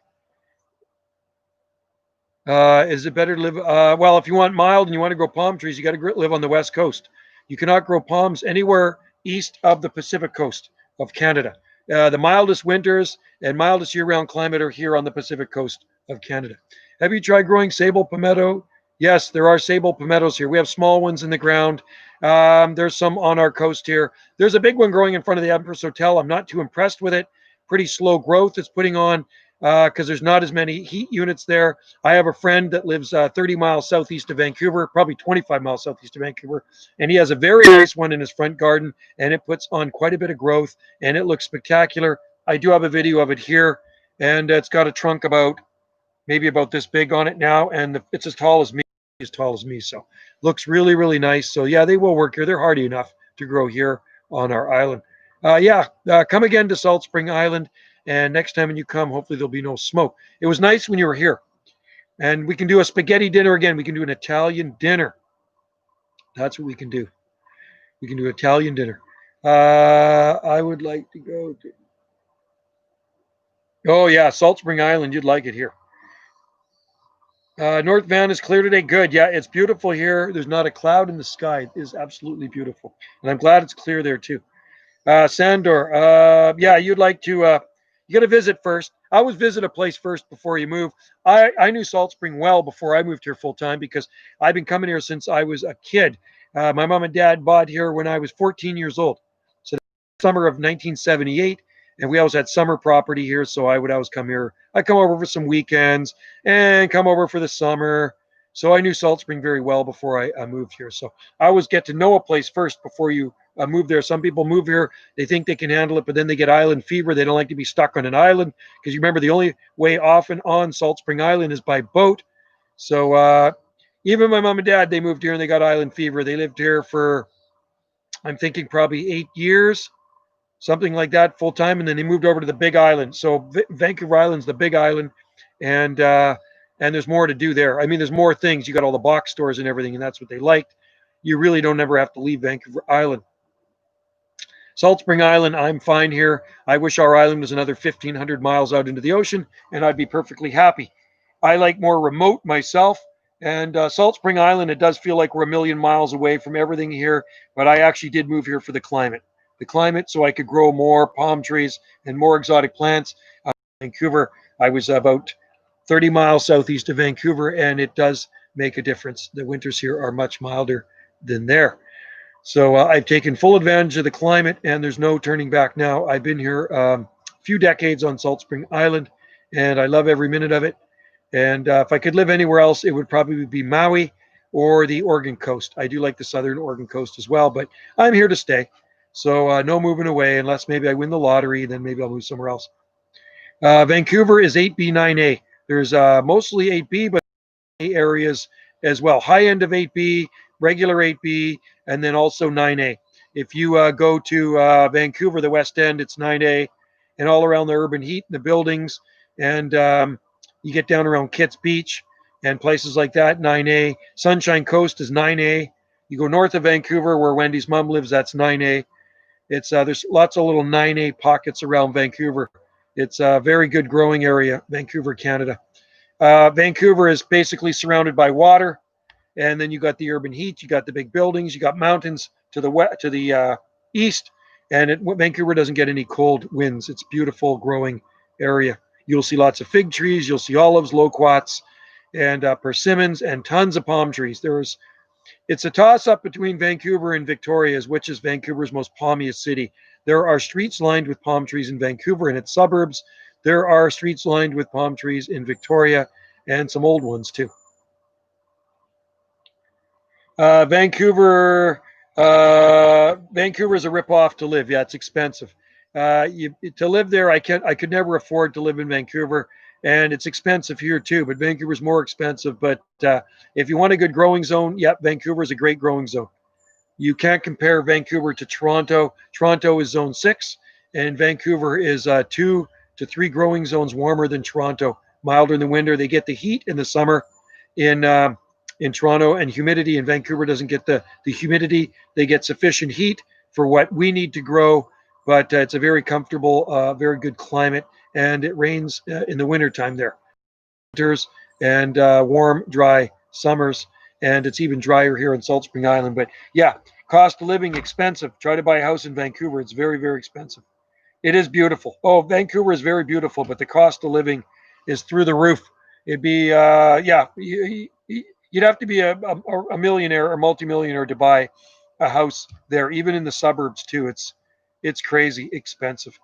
Is it better to live? Well, if you want mild and you want to grow palm trees, you got to live on the West Coast. You cannot grow palms anywhere east of the Pacific coast of Canada. The mildest winters and mildest year-round climate are here on the Pacific coast of Canada. Have you tried growing sable palmetto? Yes, there are sable palmettos here. We have small ones in the ground. There's some on our coast here. There's a big one growing in front of the Empress Hotel. I'm not too impressed with it. Pretty slow growth it's putting on because there's not as many heat units there. I have a friend that lives 30 miles southeast of Vancouver, probably 25 miles southeast of Vancouver, and he has a very nice one in his front garden, and it puts on quite a bit of growth, and it looks spectacular. I do have a video of it here, and it's got a trunk maybe about this big on it now, and it's as tall as me, so looks really, really nice. So yeah, they will work here. They're hardy enough to grow here on our island. Come again to Salt Spring Island, and next time when you come, hopefully there'll be no smoke. It was nice when you were here, and we can do a spaghetti dinner again. We can do an Italian dinner. That's what we can do. We can do Italian dinner. I would like to go to. Oh yeah, Salt Spring Island. You'd like it here. North Van is clear today. Good. Yeah, it's beautiful here. There's not a cloud in the sky. It is absolutely beautiful. And I'm glad it's clear there too. Sandor, yeah, you'd like to, you got to visit first. I always visit a place first before you move. I knew Salt Spring well before I moved here full time because I've been coming here since I was a kid. My mom and dad bought here when I was 14 years old. So summer of 1978. And we always had summer property here, so I would always come here. I'd come over for some weekends and come over for the summer. So I knew Salt Spring very well before I moved here. So I always get to know a place first before you move there. Some people move here, they think they can handle it, but then they get island fever. They don't like to be stuck on an island because you remember the only way off and on Salt Spring Island is by boat. So even my mom and dad, they moved here and they got island fever. They lived here for, I'm thinking, probably 8 years, something like that, full time, and then they moved over to the Big Island. So Vancouver Island's the Big Island, and there's more to do there. I mean, there's more things. You got all the box stores and everything, and that's what they liked. You really don't ever have to leave Vancouver Island. Salt Spring Island, I'm fine here. I wish our island was another 1,500 miles out into the ocean, and I'd be perfectly happy. I like more remote myself, and Salt Spring Island, it does feel like we're a million miles away from everything here, but I actually did move here for the climate. The climate, so I could grow more palm trees and more exotic plants. Vancouver, I was about 30 miles southeast of Vancouver, and it does make a difference. The winters here are much milder than there. So I've taken full advantage of the climate, and there's no turning back now. I've been here a few decades on Salt Spring Island, and I love every minute of it. And if I could live anywhere else, it would probably be Maui or the Oregon coast. I do like the southern Oregon coast as well, but I'm here to stay. So no moving away unless maybe I win the lottery, then maybe I'll move somewhere else. Vancouver is 8B, 9A. There's mostly 8B, but areas as well. High end of 8B, regular 8B, and then also 9A. If you go to Vancouver, the West End, it's 9A, and all around the urban heat and the buildings, and you get down around Kitts Beach and places like that, 9A. Sunshine Coast is 9A. You go north of Vancouver, where Wendy's mom lives, that's 9A. It's there's lots of little 9A pockets around Vancouver. It's a very good growing area, Vancouver, Canada. Vancouver is basically surrounded by water, and then you got the urban heat, you got the big buildings, you got mountains to the east, and Vancouver doesn't get any cold winds. It's a beautiful growing area. You'll see lots of fig trees, you'll see olives, loquats, and persimmons, and tons of palm trees. It's a toss-up between Vancouver and Victoria, as which is Vancouver's most palmiest city. There are streets lined with palm trees in Vancouver and its suburbs. There are streets lined with palm trees in Victoria, and some old ones too. Vancouver is a ripoff to live. Yeah, it's expensive. To live there, I could never afford to live in Vancouver, and it's expensive here too. But Vancouver's more expensive. But if you want a good growing zone, yeah, Vancouver is a great growing zone. You can't compare Vancouver to Toronto. Toronto is zone 6, and Vancouver is 2 to 3 growing zones warmer than Toronto. Milder in the winter. They get the heat in the summer in Toronto, and humidity. In Vancouver doesn't get the humidity. They get sufficient heat for what we need to grow, but it's a very comfortable, very good climate, and it rains in the wintertime there. Winters and warm, dry summers, and it's even drier here in Salt Spring Island. But yeah, cost of living expensive. Try to buy a house in Vancouver. It's very, very expensive. It is beautiful. Oh, Vancouver is very beautiful, but the cost of living is through the roof. It'd be, yeah, you'd have to be a millionaire or multimillionaire to buy a house there, even in the suburbs too. It's crazy expensive.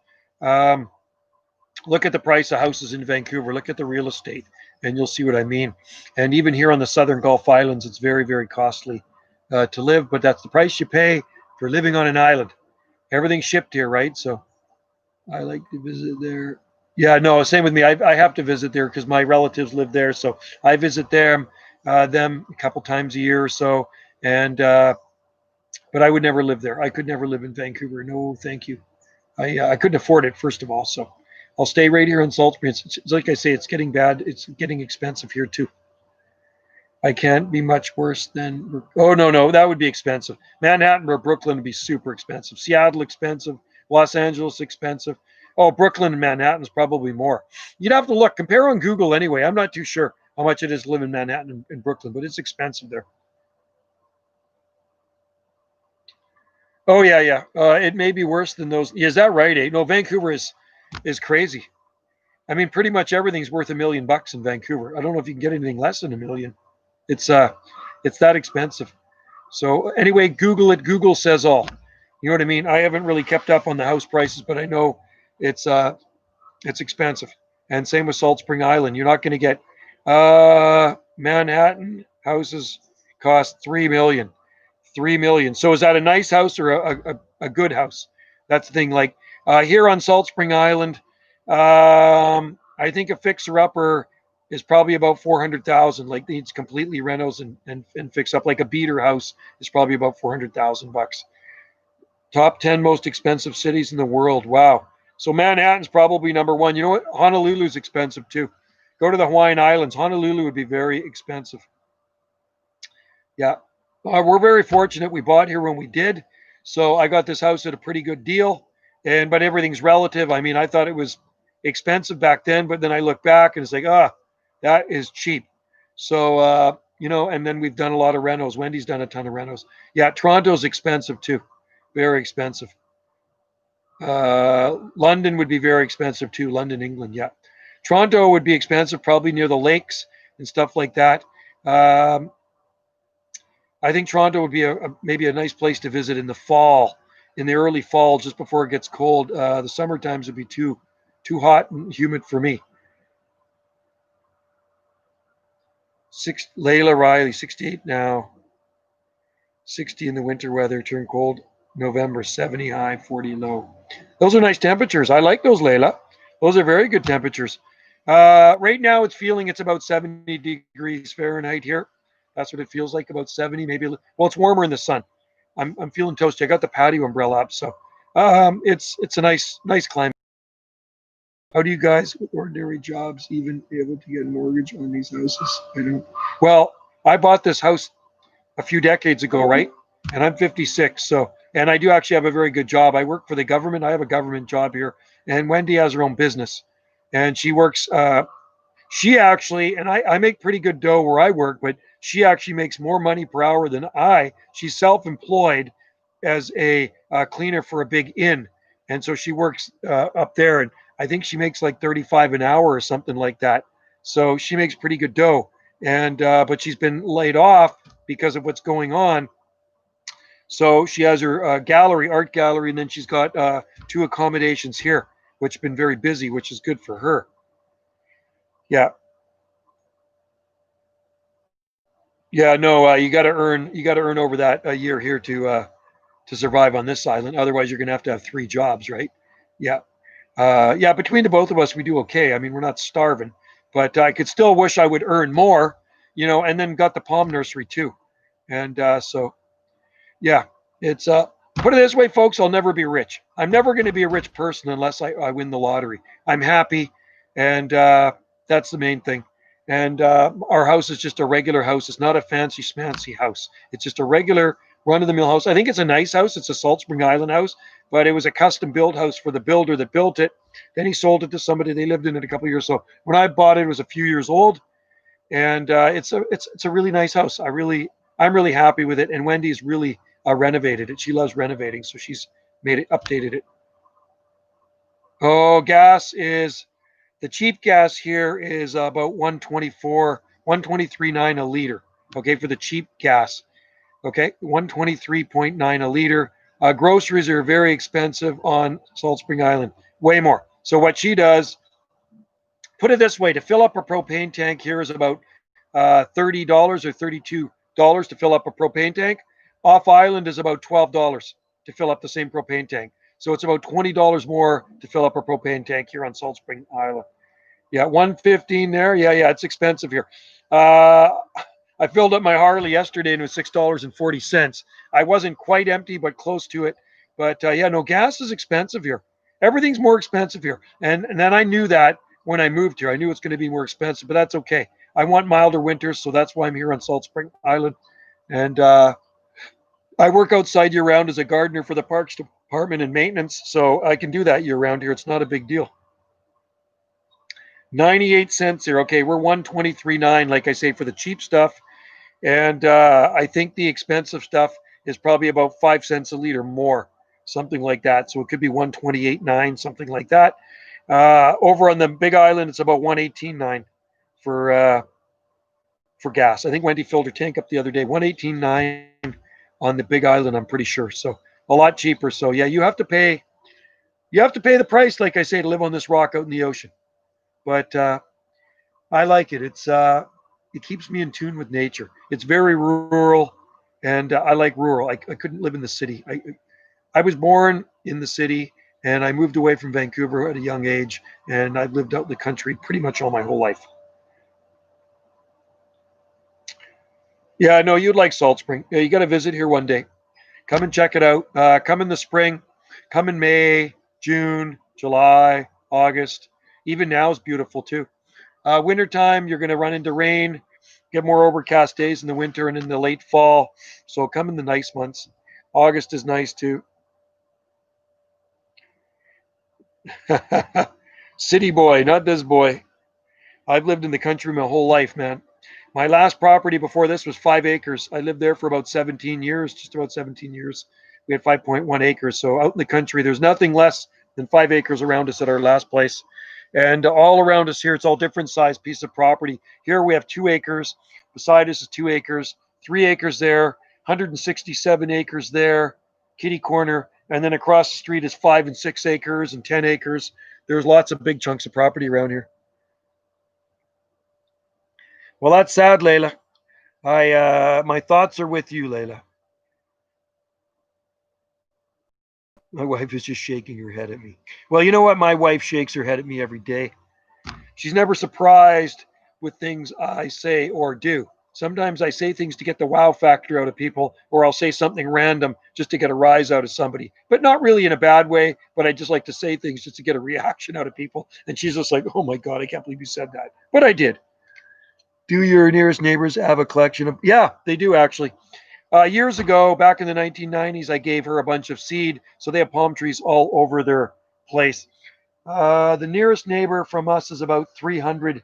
Look at the price of houses in Vancouver. Look at the real estate, and you'll see what I mean. And even here on the Southern Gulf Islands, it's very, very costly to live, but that's the price you pay for living on an island. Everything's shipped here, right? So I like to visit there. Yeah, no, same with me. I have to visit there because my relatives live there, so I visit them a couple times a year or so. And but I would never live there. I could never live in Vancouver. No, thank you. I couldn't afford it, first of all. So I'll stay right here in Salt Spring. It's like I say, it's getting bad. It's getting expensive here too. I can't be much worse than. Oh no, that would be expensive. Manhattan or Brooklyn would be super expensive. Seattle expensive. Los Angeles expensive. Oh, Brooklyn and Manhattan is probably more. You'd have to look. Compare on Google anyway. I'm not too sure how much it is to live in Manhattan and Brooklyn, but it's expensive there. Oh yeah. It may be worse than those. Is that right? No, Vancouver is crazy. I mean, pretty much everything's worth $1 million in Vancouver. I don't know if you can get anything less than $1 million. It's that expensive. So anyway, Google it. Google says all. You know what I mean? I haven't really kept up on the house prices, but I know it's expensive. And same with Salt Spring Island. You're not going to get Manhattan houses cost $3 million. $3 million. So is that a nice house or a good house? That's the thing. Like here on Salt Spring Island, I think a fixer upper is probably about 400,000. Like needs completely renos and fix up. Like a beater house is probably about 400,000 bucks. Top 10 most expensive cities in the world. Wow. So Manhattan's probably number one. You know what? Honolulu's expensive too. Go to the Hawaiian Islands. Honolulu would be very expensive. Yeah. We're very fortunate we bought here when we did. So I got this house at a pretty good deal. But everything's relative. I mean, I thought it was expensive back then, but then I look back and it's like, that is cheap. So, and then we've done a lot of renos. Wendy's done a ton of renos. Yeah, Toronto's expensive too. Very expensive. London would be very expensive too. London, England, yeah. Toronto would be expensive, probably near the lakes and stuff like that. I think Toronto would be maybe a nice place to visit in the fall, in the early fall, just before it gets cold. The summer times would be too hot and humid for me. Layla Riley, 68 now. 60 in the winter weather, turn cold November, 70 high, 40 low. Those are nice temperatures. I like those, Layla. Those are very good temperatures. Right now, it's about 70 degrees Fahrenheit here. That's what it feels like, about 70, maybe. Well, it's warmer in the sun. I'm feeling toasty. I got the patio umbrella up, so it's a nice climate. How do you guys with ordinary jobs even be able to get a mortgage on these houses? I don't. Well, I bought this house a few decades ago, right? And I'm 56. So, and I do actually have a very good job. I work for the government. I have a government job here. And Wendy has her own business. And she works, she actually, and I make pretty good dough where I work, but she actually makes more money per hour than I. She's self employed as a cleaner for a big inn. And so she works up there. And I think she makes like 35 an hour or something like that. So she makes pretty good dough. And, but she's been laid off because of what's going on. So she has her art gallery, and then she's got 2 accommodations here, which have been very busy, which is good for her. Yeah. Yeah, no, you got to earn over that a year here to survive on this island. Otherwise, you're going to have 3 jobs, right? Yeah. Yeah, between the both of us, we do okay. I mean, we're not starving, but I could still wish I would earn more, and then got the palm nursery too. And so yeah, it's put it this way, folks. I'll never be rich. I'm never going to be a rich person unless I win the lottery. I'm happy, and that's the main thing. And our house is just a regular house. It's not a fancy schmancy house. It's just a regular run-of-the-mill house. I think it's a nice house. It's a Salt Spring Island house, but it was a custom built house for the builder that built it. Then he sold it to somebody. They lived in it a couple of years. So when I bought it, it was a few years old, and it's a really nice house. I'm really happy with it. And Wendy's really renovated it. She loves renovating, so she's updated it. Oh, the cheap gas here is about 123.9 a liter. Okay, for the cheap gas. Okay, 123.9 a liter. Groceries are very expensive on Salt Spring Island, way more. So what she does, put it this way, to fill up a propane tank here is about $30 or $32 to fill up a propane tank. Off island is about $12 to fill up the same propane tank. So it's about $20 more to fill up a propane tank here on Salt Spring Island. Yeah, 115 there. Yeah, it's expensive here. I filled up my Harley yesterday and it was $6.40. I wasn't quite empty, but close to it. But yeah, no, gas is expensive here. Everything's more expensive here. And then I knew that when I moved here. I knew it's going to be more expensive, but that's okay. I want milder winters, so that's why I'm here on Salt Spring Island. And I work outside year round as a gardener for the Parks Department and maintenance, so I can do that year round here. It's not a big deal. 98 cents here. Okay, we're 123.9, like I say, for the cheap stuff. And I think the expensive stuff is probably about 5 cents a liter more, something like that. So it could be 128.9, something like that. Over on the Big Island, it's about 118.9 for gas. I think Wendy filled her tank up the other day. 118.9 on the Big Island, I'm pretty sure. So a lot cheaper. So yeah, you have to pay the price, like I say, to live on this rock out in the ocean. But I like it. It keeps me in tune with nature. It's very rural, and I like rural. I couldn't live in the city. I was born in the city, and I moved away from Vancouver at a young age, and I've lived out in the country pretty much all my whole life. Yeah, no, you'd like Salt Spring. Yeah, you got to visit here one day. Come and check it out. Come in the spring. Come in May, June, July, August. Even now is beautiful too. Wintertime, you're going to run into rain, get more overcast days in the winter and in the late fall. So come in the nice months. August is nice too. City boy, not this boy. I've lived in the country my whole life, man. My last property before this was 5 acres. I lived there for about 17 years, just about 17 years. We had 5.1 acres. So out in the country, there's nothing less than 5 acres around us at our last place. And all around us here, it's all different size piece of property. Here we have 2 acres. Beside us is 2 acres, 3 acres there, 167 acres there, kitty corner. And then across the street is 5 and 6 acres and 10 acres. There's lots of big chunks of property around here. Well, that's sad, Layla. My thoughts are with you, Layla. My wife is just shaking her head at me. Well, you know what? My wife shakes her head at me every day. She's never surprised with things I say or do. Sometimes I say things to get the wow factor out of people, or I'll say something random just to get a rise out of somebody, but not really in a bad way. But I just like to say things just to get a reaction out of people. And she's just like, oh my God, I can't believe you said that. But I did. Do your nearest neighbors have a collection of? Yeah, they do actually. Years ago, back in the 1990s, I gave her a bunch of seed, so they have palm trees all over their place. The nearest neighbor from us is about 300.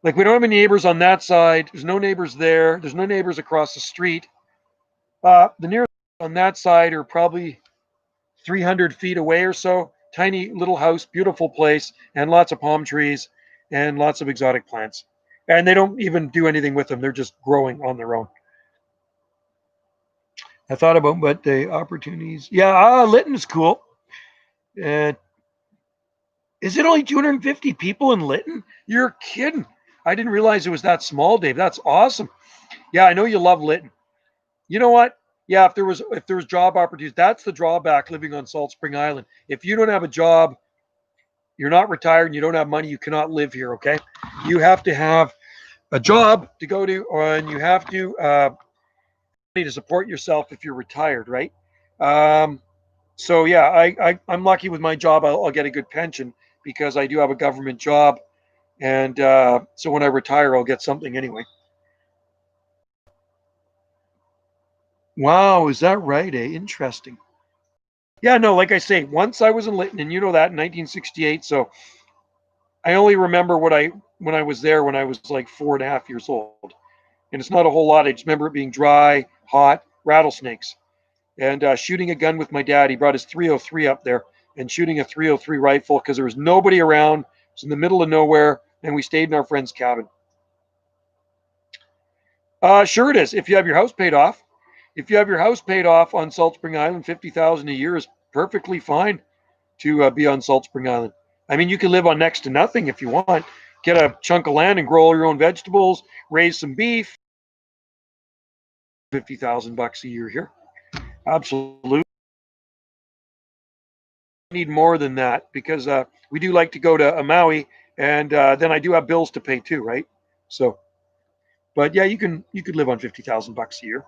Like, we don't have any neighbors on that side. There's no neighbors there. There's no neighbors across the street. The nearest on that side are probably 300 feet away or so. Tiny little house, beautiful place, and lots of palm trees and lots of exotic plants. And they don't even do anything with them, they're just growing on their own. I thought about what the opportunities. Yeah, Lytton's cool. Uh, is it only 250 people in Lytton? You're kidding. I didn't realize it was that small, Dave. That's awesome. Yeah, I know you love Lytton. You know what? Yeah, if there was job opportunities, that's the drawback living on Salt Spring Island. If you don't have a job, you're not retired and you don't have money, you cannot live here, okay? You have to have a job to go to, and you have to support yourself if you're retired, right? Um, So yeah, I'm lucky with my job. I'll get a good pension because I do have a government job, and so when I retire, I'll get something anyway. Wow, is that right? Interesting. Yeah, no, like I say, once I was in Lytton, and you know that in 1968. So I only remember what I when I was there when I was like 4.5 years old, and it's not a whole lot. I just remember it being dry, hot, rattlesnakes, and shooting a gun with my dad. He brought his 303 up there and shooting a 303 rifle because there was nobody around. It was in the middle of nowhere, and we stayed in our friend's cabin. Sure it is. If you have your house paid off, if you have your house paid off on Salt Spring Island, 50,000 a year is perfectly fine to be on Salt Spring Island. I mean, you can live on next to nothing if you want. Get a chunk of land and grow all your own vegetables, raise some beef. 50,000 bucks a year here. Absolutely. Need more than that because we do like to go to Maui, and then I do have bills to pay too, right? So, but yeah, you could live on 50,000 bucks a year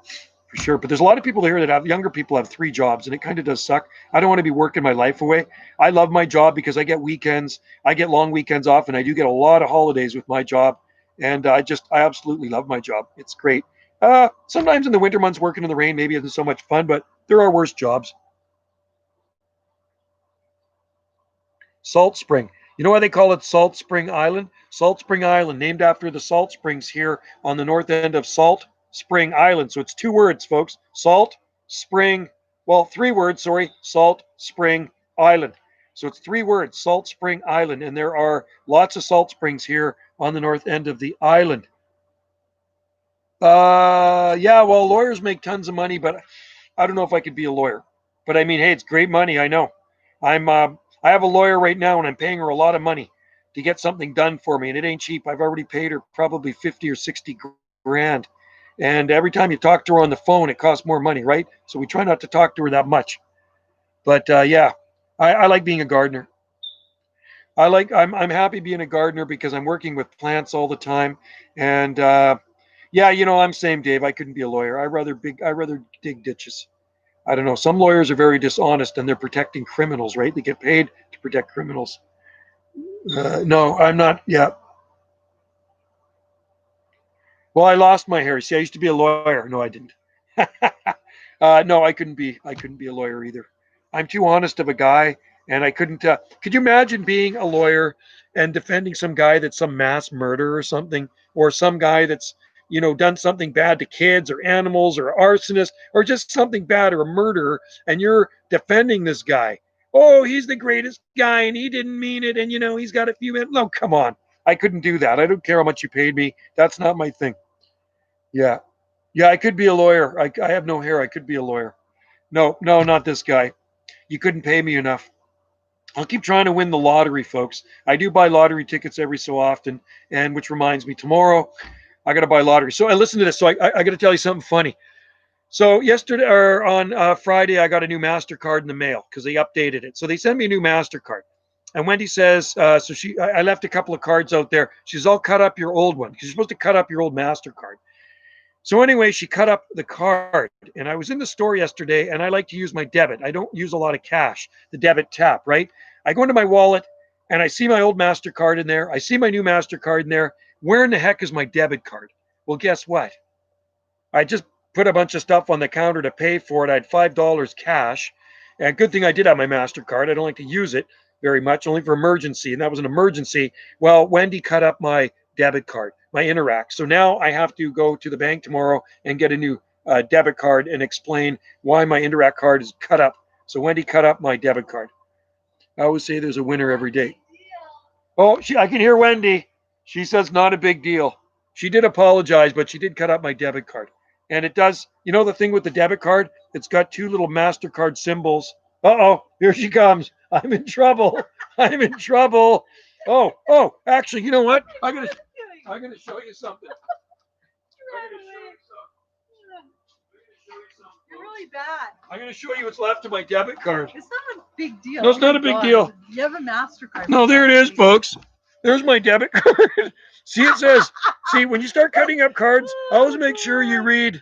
for sure. But there's a lot of people here that have younger people have 3 jobs, and it kind of does suck. I don't want to be working my life away. I love my job because I get weekends, I get long weekends off, and I do get a lot of holidays with my job. And I absolutely love my job. It's great. Sometimes in the winter months, working in the rain maybe isn't so much fun, but there are worse jobs. Salt Spring. You know why they call it Salt Spring Island? Salt Spring Island, named after the salt springs here on the north end of Salt Spring Island. So it's 2 words, folks. Salt Spring, well, 3 words, sorry. Salt Spring Island. So it's 3 words, Salt Spring Island. And there are lots of salt springs here on the north end of the island. Yeah, well, lawyers make tons of money, but I don't know if I could be a lawyer. But I mean, hey, it's great money. I know. I have a lawyer right now, and I'm paying her a lot of money to get something done for me, and it ain't cheap. I've already paid her probably 50 or 60 grand, and every time you talk to her on the phone, it costs more money, right? So we try not to talk to her that much. But yeah, I like being a gardener. I'm happy being a gardener because I'm working with plants all the time, and Yeah, I'm same, Dave. I couldn't be a lawyer. I rather dig ditches. I don't know. Some lawyers are very dishonest and they're protecting criminals, right? They get paid to protect criminals. No, I'm not. Yeah. Well, I lost my hair. See, I used to be a lawyer. No, I didn't. No, I couldn't be a lawyer either. I'm too honest of a guy, and I couldn't. Could you imagine being a lawyer and defending some guy that's some mass murderer or something, or some guy that's done something bad to kids or animals or arsonist or just something bad or a murderer, and you're defending this guy? Oh, he's the greatest guy, and he didn't mean it, and he's got a few. No, come on. I couldn't do that. I don't care how much you paid me. That's not my thing. Yeah. Yeah, I could be a lawyer. I have no hair. I could be a lawyer. No, no, not this guy. You couldn't pay me enough. I'll keep trying to win the lottery, folks. I do buy lottery tickets every so often, and which reminds me, tomorrow I got to buy lottery. So I listen to this. So I got to tell you something funny. So yesterday or on Friday, I got a new Mastercard in the mail because they updated it. So they sent me a new Mastercard. And Wendy says, I left a couple of cards out there. She's all cut up your old one because you're supposed to cut up your old Mastercard. So anyway, she cut up the card, and I was in the store yesterday, and I like to use my debit. I don't use a lot of cash, the debit tap, right? I go into my wallet, and I see my old MasterCard in there. I see my new MasterCard in there. Where in the heck is my debit card? Well, guess what? I just put a bunch of stuff on the counter to pay for it. I had $5 cash, and good thing I did have my MasterCard. I don't like to use it very much, only for emergency, and that was an emergency. Well, Wendy cut up my debit card, my Interac. So now I have to go to the bank tomorrow and get a new debit card and explain why my Interac card is cut up. So Wendy cut up my debit card. I always say there's a winner every day. Oh, I can hear Wendy. She says not a big deal. She did apologize, but she did cut up my debit card. And it does, the thing with the debit card, it's got two little MasterCard symbols. Uh-oh, here she comes. I'm in trouble. I'm in trouble. Oh, actually, you know what? I'm gonna show you something. You're really bad. I'm gonna show you what's left of my debit card. It's not a big deal. No, it's not a big deal. You have a MasterCard. No, there it is, folks. There's my debit card. See, it says, when you start cutting up cards, always make sure you read.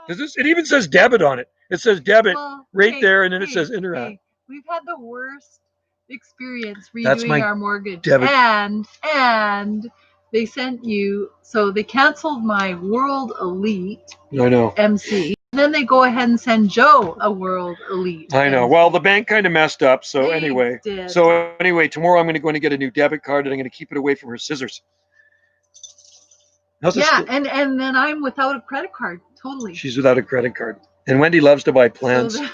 It even says debit on it. It says debit there, and then it says Interac. Hey, we've had the worst experience redoing our mortgage. Debit. And they sent you, so they canceled my World Elite I know. MC. And then they go ahead and send Joe a World Elite. I know. MC. Well, the bank kind of messed up. So They anyway. did. Tomorrow I'm going to go and get a new debit card, and I'm going to keep it away from her scissors. And then I'm without a credit card. Totally. She's without a credit card. And Wendy loves to buy plants. Okay.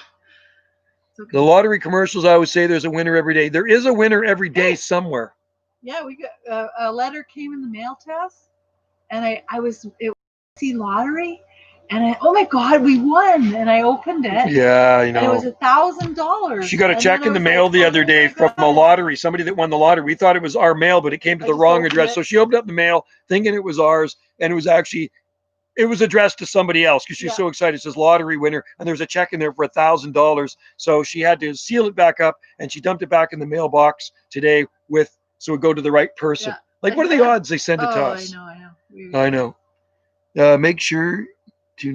The lottery commercials, I always say there's a winner every day. There is a winner every day somewhere. Yeah, we got a letter came in the mail to us, and it was lottery, and oh my God, we won! And I opened it. Yeah, And it was $1,000. She got a check in the mail the other day from a lottery, somebody that won the lottery. We thought it was our mail, but it came to the wrong address. So she opened up the mail thinking it was ours, and it was addressed to somebody else because she's so excited. It says lottery winner, and there's a check in there for $1,000. So she had to seal it back up, and she dumped it back in the mailbox today so it go to the right person. Like, what are the odds they send it to us? I know. Make sure to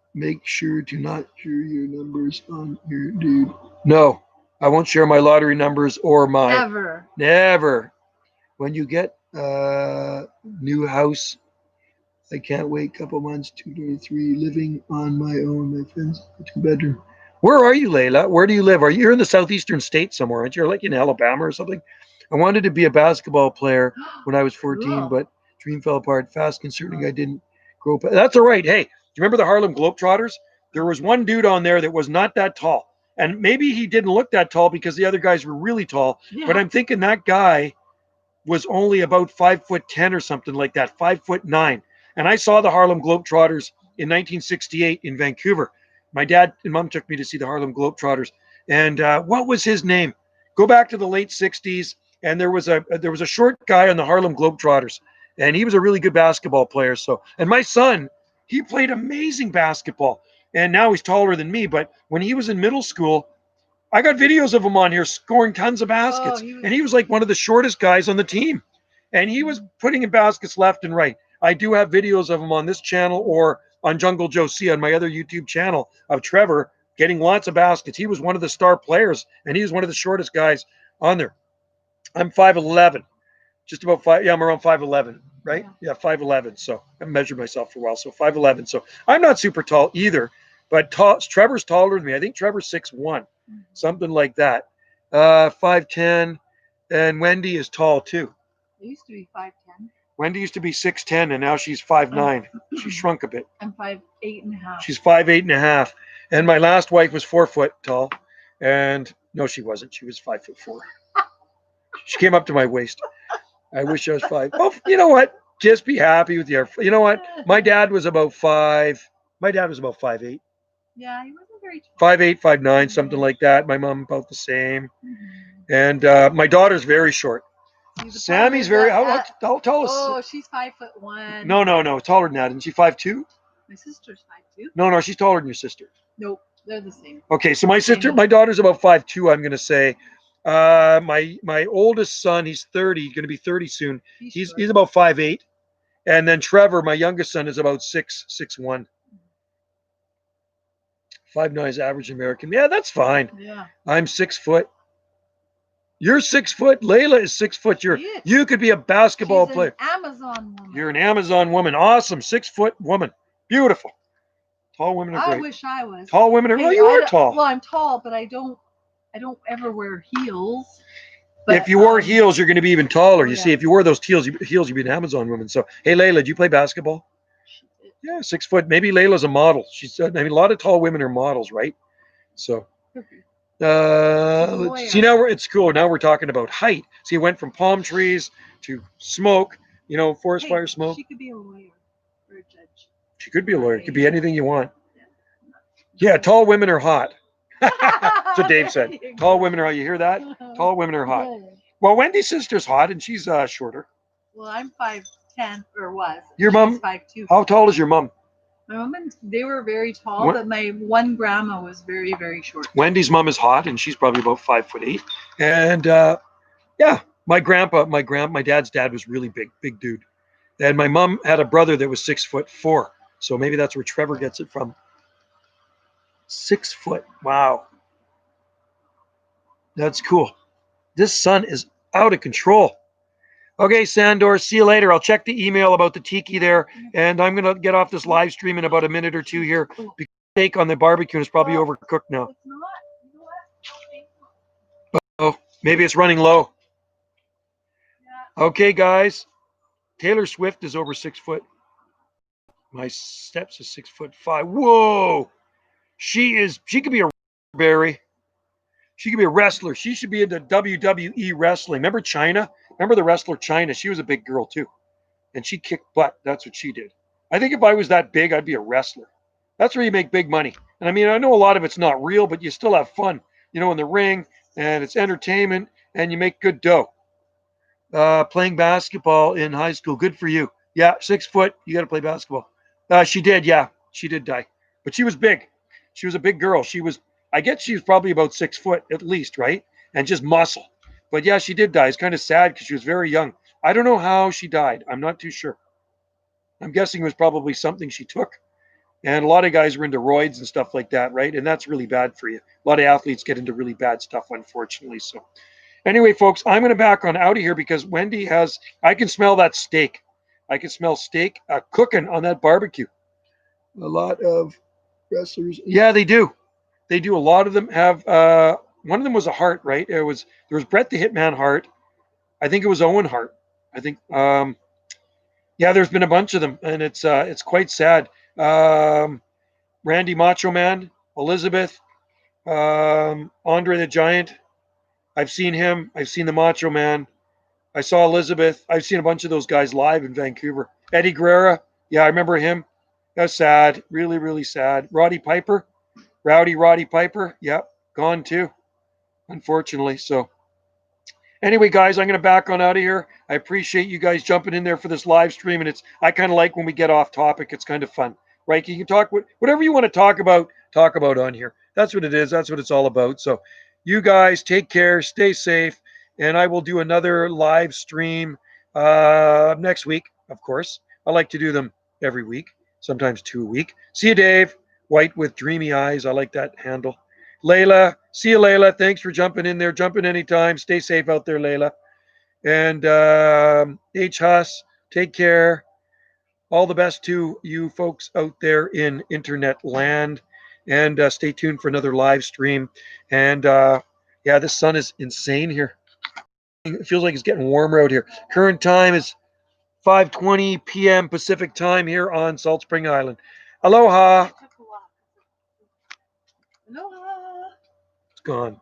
not share your numbers on your dude. No, I won't share my lottery numbers or my never. When you get new house, I can't wait. Couple months, 2 to 3, living on my own. My friends, 2-bedroom. Where are you, Layla? Where do you live? You're in the southeastern state somewhere, aren't you? You're like in Alabama or something. I wanted to be a basketball player when I was 14, but dream fell apart fast concerning I didn't grow up. That's all right. Hey, do you remember the Harlem Globetrotters? There was one dude on there that was not that tall. And maybe he didn't look that tall because the other guys were really tall. Yeah. But I'm thinking that guy was only about 5'10" or something like that, 5'9". And I saw the Harlem Globetrotters in 1968 in Vancouver. My dad and mom took me to see the Harlem Globetrotters. And what was his name? Go back to the late 60s. And there was a short guy on the Harlem Globetrotters, and he was a really good basketball player. And my son, he played amazing basketball, and now he's taller than me. But when he was in middle school, I got videos of him on here scoring tons of baskets, and he was like one of the shortest guys on the team, and he was putting in baskets left and right. I do have videos of him on this channel or on Jungle Joe C on my other YouTube channel of Trevor getting lots of baskets. He was one of the star players, and he was one of the shortest guys on there. I'm 5'11", just about five. Yeah, I'm around 5'11", right? Yeah, 5'11". So I haven't measured myself for a while. So 5'11". So I'm not super tall either, but Trevor's taller than me. I think Trevor's 6'1", something like that. 5'10", and Wendy is tall too. I used to be 5'10". Wendy used to be 6'10", and now she's 5'9". She shrunk a bit. I'm 5'8.5". She's 5'8.5". And my last wife was 4 foot tall, and no, she wasn't. She was 5'4". She came up to my waist. I wish I was 5. Oh, you know what? Just be happy with your. You know what? My dad was about 5. My dad was about 5'8". Yeah, he wasn't very tall. 5'8", 5'9", something like that. My mom about the same. And my daughter's very short. Sammy's very. How tall is? Oh, she's 5'1". No, taller than that. Isn't she 5'2"? My sister's 5'2". No, she's taller than your sister. Nope, they're the same. Okay, so my daughter's about 5'2". I'm gonna say. My oldest son, he's 30, going to be 30 soon. He's about 5'8", and then Trevor, my youngest son, is about 6'1". 5'9" is average American. Yeah, that's fine. Yeah. I'm 6 foot. You're 6 foot. Layla is 6 foot. You could be a basketball player. Amazon woman. You're an Amazon woman. Awesome. 6 foot woman. Beautiful. Tall women are great. I wish I was. Tall women are. Well, you are tall. Well, I'm tall, but I don't ever wear heels. But, if you wore heels, you're going to be even taller. You see, if you wore those heels, you'd be an Amazon woman. So, hey, Layla, do you play basketball? Yeah, 6 foot. Maybe Layla's a model. She's. I mean, a lot of tall women are models, right? So, see, now it's cool. Now we're talking about height. See, it went from palm trees to smoke. You know, forest fire smoke. She could be a lawyer or a judge. She could be a lawyer. It could be anything you want. Yeah, tall women are hot. That's what Dave said. Tall women are hot. You hear that? Tall women are hot. Well, Wendy's sister's hot, and she's shorter. Well, I'm 5'10", or was. Your mom? 5'2". How tall is your mom? My mom, they were very tall, but my one grandma was very, very short. Wendy's mom is hot, and she's probably about 5'8". And yeah, my dad's dad was really big dude. And my mom had a brother that was 6'4". So maybe that's where Trevor gets it from. 6 foot. Wow. That's cool. This sun is out of control. Okay, Sandor, see you later. I'll check the email about the tiki there, and I'm going to get off this live stream in about a minute or two here. Because the steak on the barbecue is probably overcooked now. It's not. Oh, maybe it's running low. Okay, guys. Taylor Swift is over 6 foot. My steps is 6'5". Whoa. She could be a berry. She could be a wrestler. She should be into WWE wrestling. Remember China? Remember the wrestler China? She was a big girl too. And she kicked butt. That's what she did. I think if I was that big, I'd be a wrestler. That's where you make big money. And I mean, I know a lot of it's not real, but you still have fun, you know, in the ring, and it's entertainment, and you make good dough. Playing basketball in high school. Good for you. Yeah, 6 foot. You got to play basketball. She did. Yeah, she did die. But she was big. She was a big girl. I guess she was probably about 6 foot at least, right? And just muscle. But yeah, she did die. It's kind of sad because she was very young. I don't know how she died. I'm not too sure. I'm guessing it was probably something she took. And a lot of guys were into roids and stuff like that, right? And that's really bad for you. A lot of athletes get into really bad stuff, unfortunately. So anyway, folks, I'm going to back on out of here because I can smell that steak. I can smell steak cooking on that barbecue. A lot of wrestlers. Yeah, they do. They do. A lot of them have, one of them was a Hart, right? There was Bret the Hitman Hart. I think it was Owen Hart. I think, yeah, there's been a bunch of them, and it's quite sad. Randy Macho Man, Elizabeth, Andre the Giant. I've seen him. I've seen the Macho Man. I saw Elizabeth. I've seen a bunch of those guys live in Vancouver. Eddie Guerrero. Yeah, I remember him. That's sad. Really, really sad. Roddy Piper. Roddy Piper. Yep. Gone too, unfortunately. So anyway, guys, I'm going to back on out of here. I appreciate you guys jumping in there for this live stream. And I kind of like when we get off topic. It's kind of fun, right? You can talk whatever you want to talk about on here. That's what it is. That's what it's all about. So you guys take care, stay safe. And I will do another live stream next week, of course. I like to do them every week, sometimes 2 a week. See you, Dave. White with dreamy eyes. I like that handle. Layla, see you, Layla. Thanks for jumping in there. Jump in anytime. Stay safe out there, Layla. And H. Huss, take care. All the best to you folks out there in internet land. And stay tuned for another live stream. And yeah, the sun is insane here. It feels like it's getting warmer out here. Current time is 5:20 p.m. Pacific time here on Salt Spring Island. Aloha. Aloha. It's gone.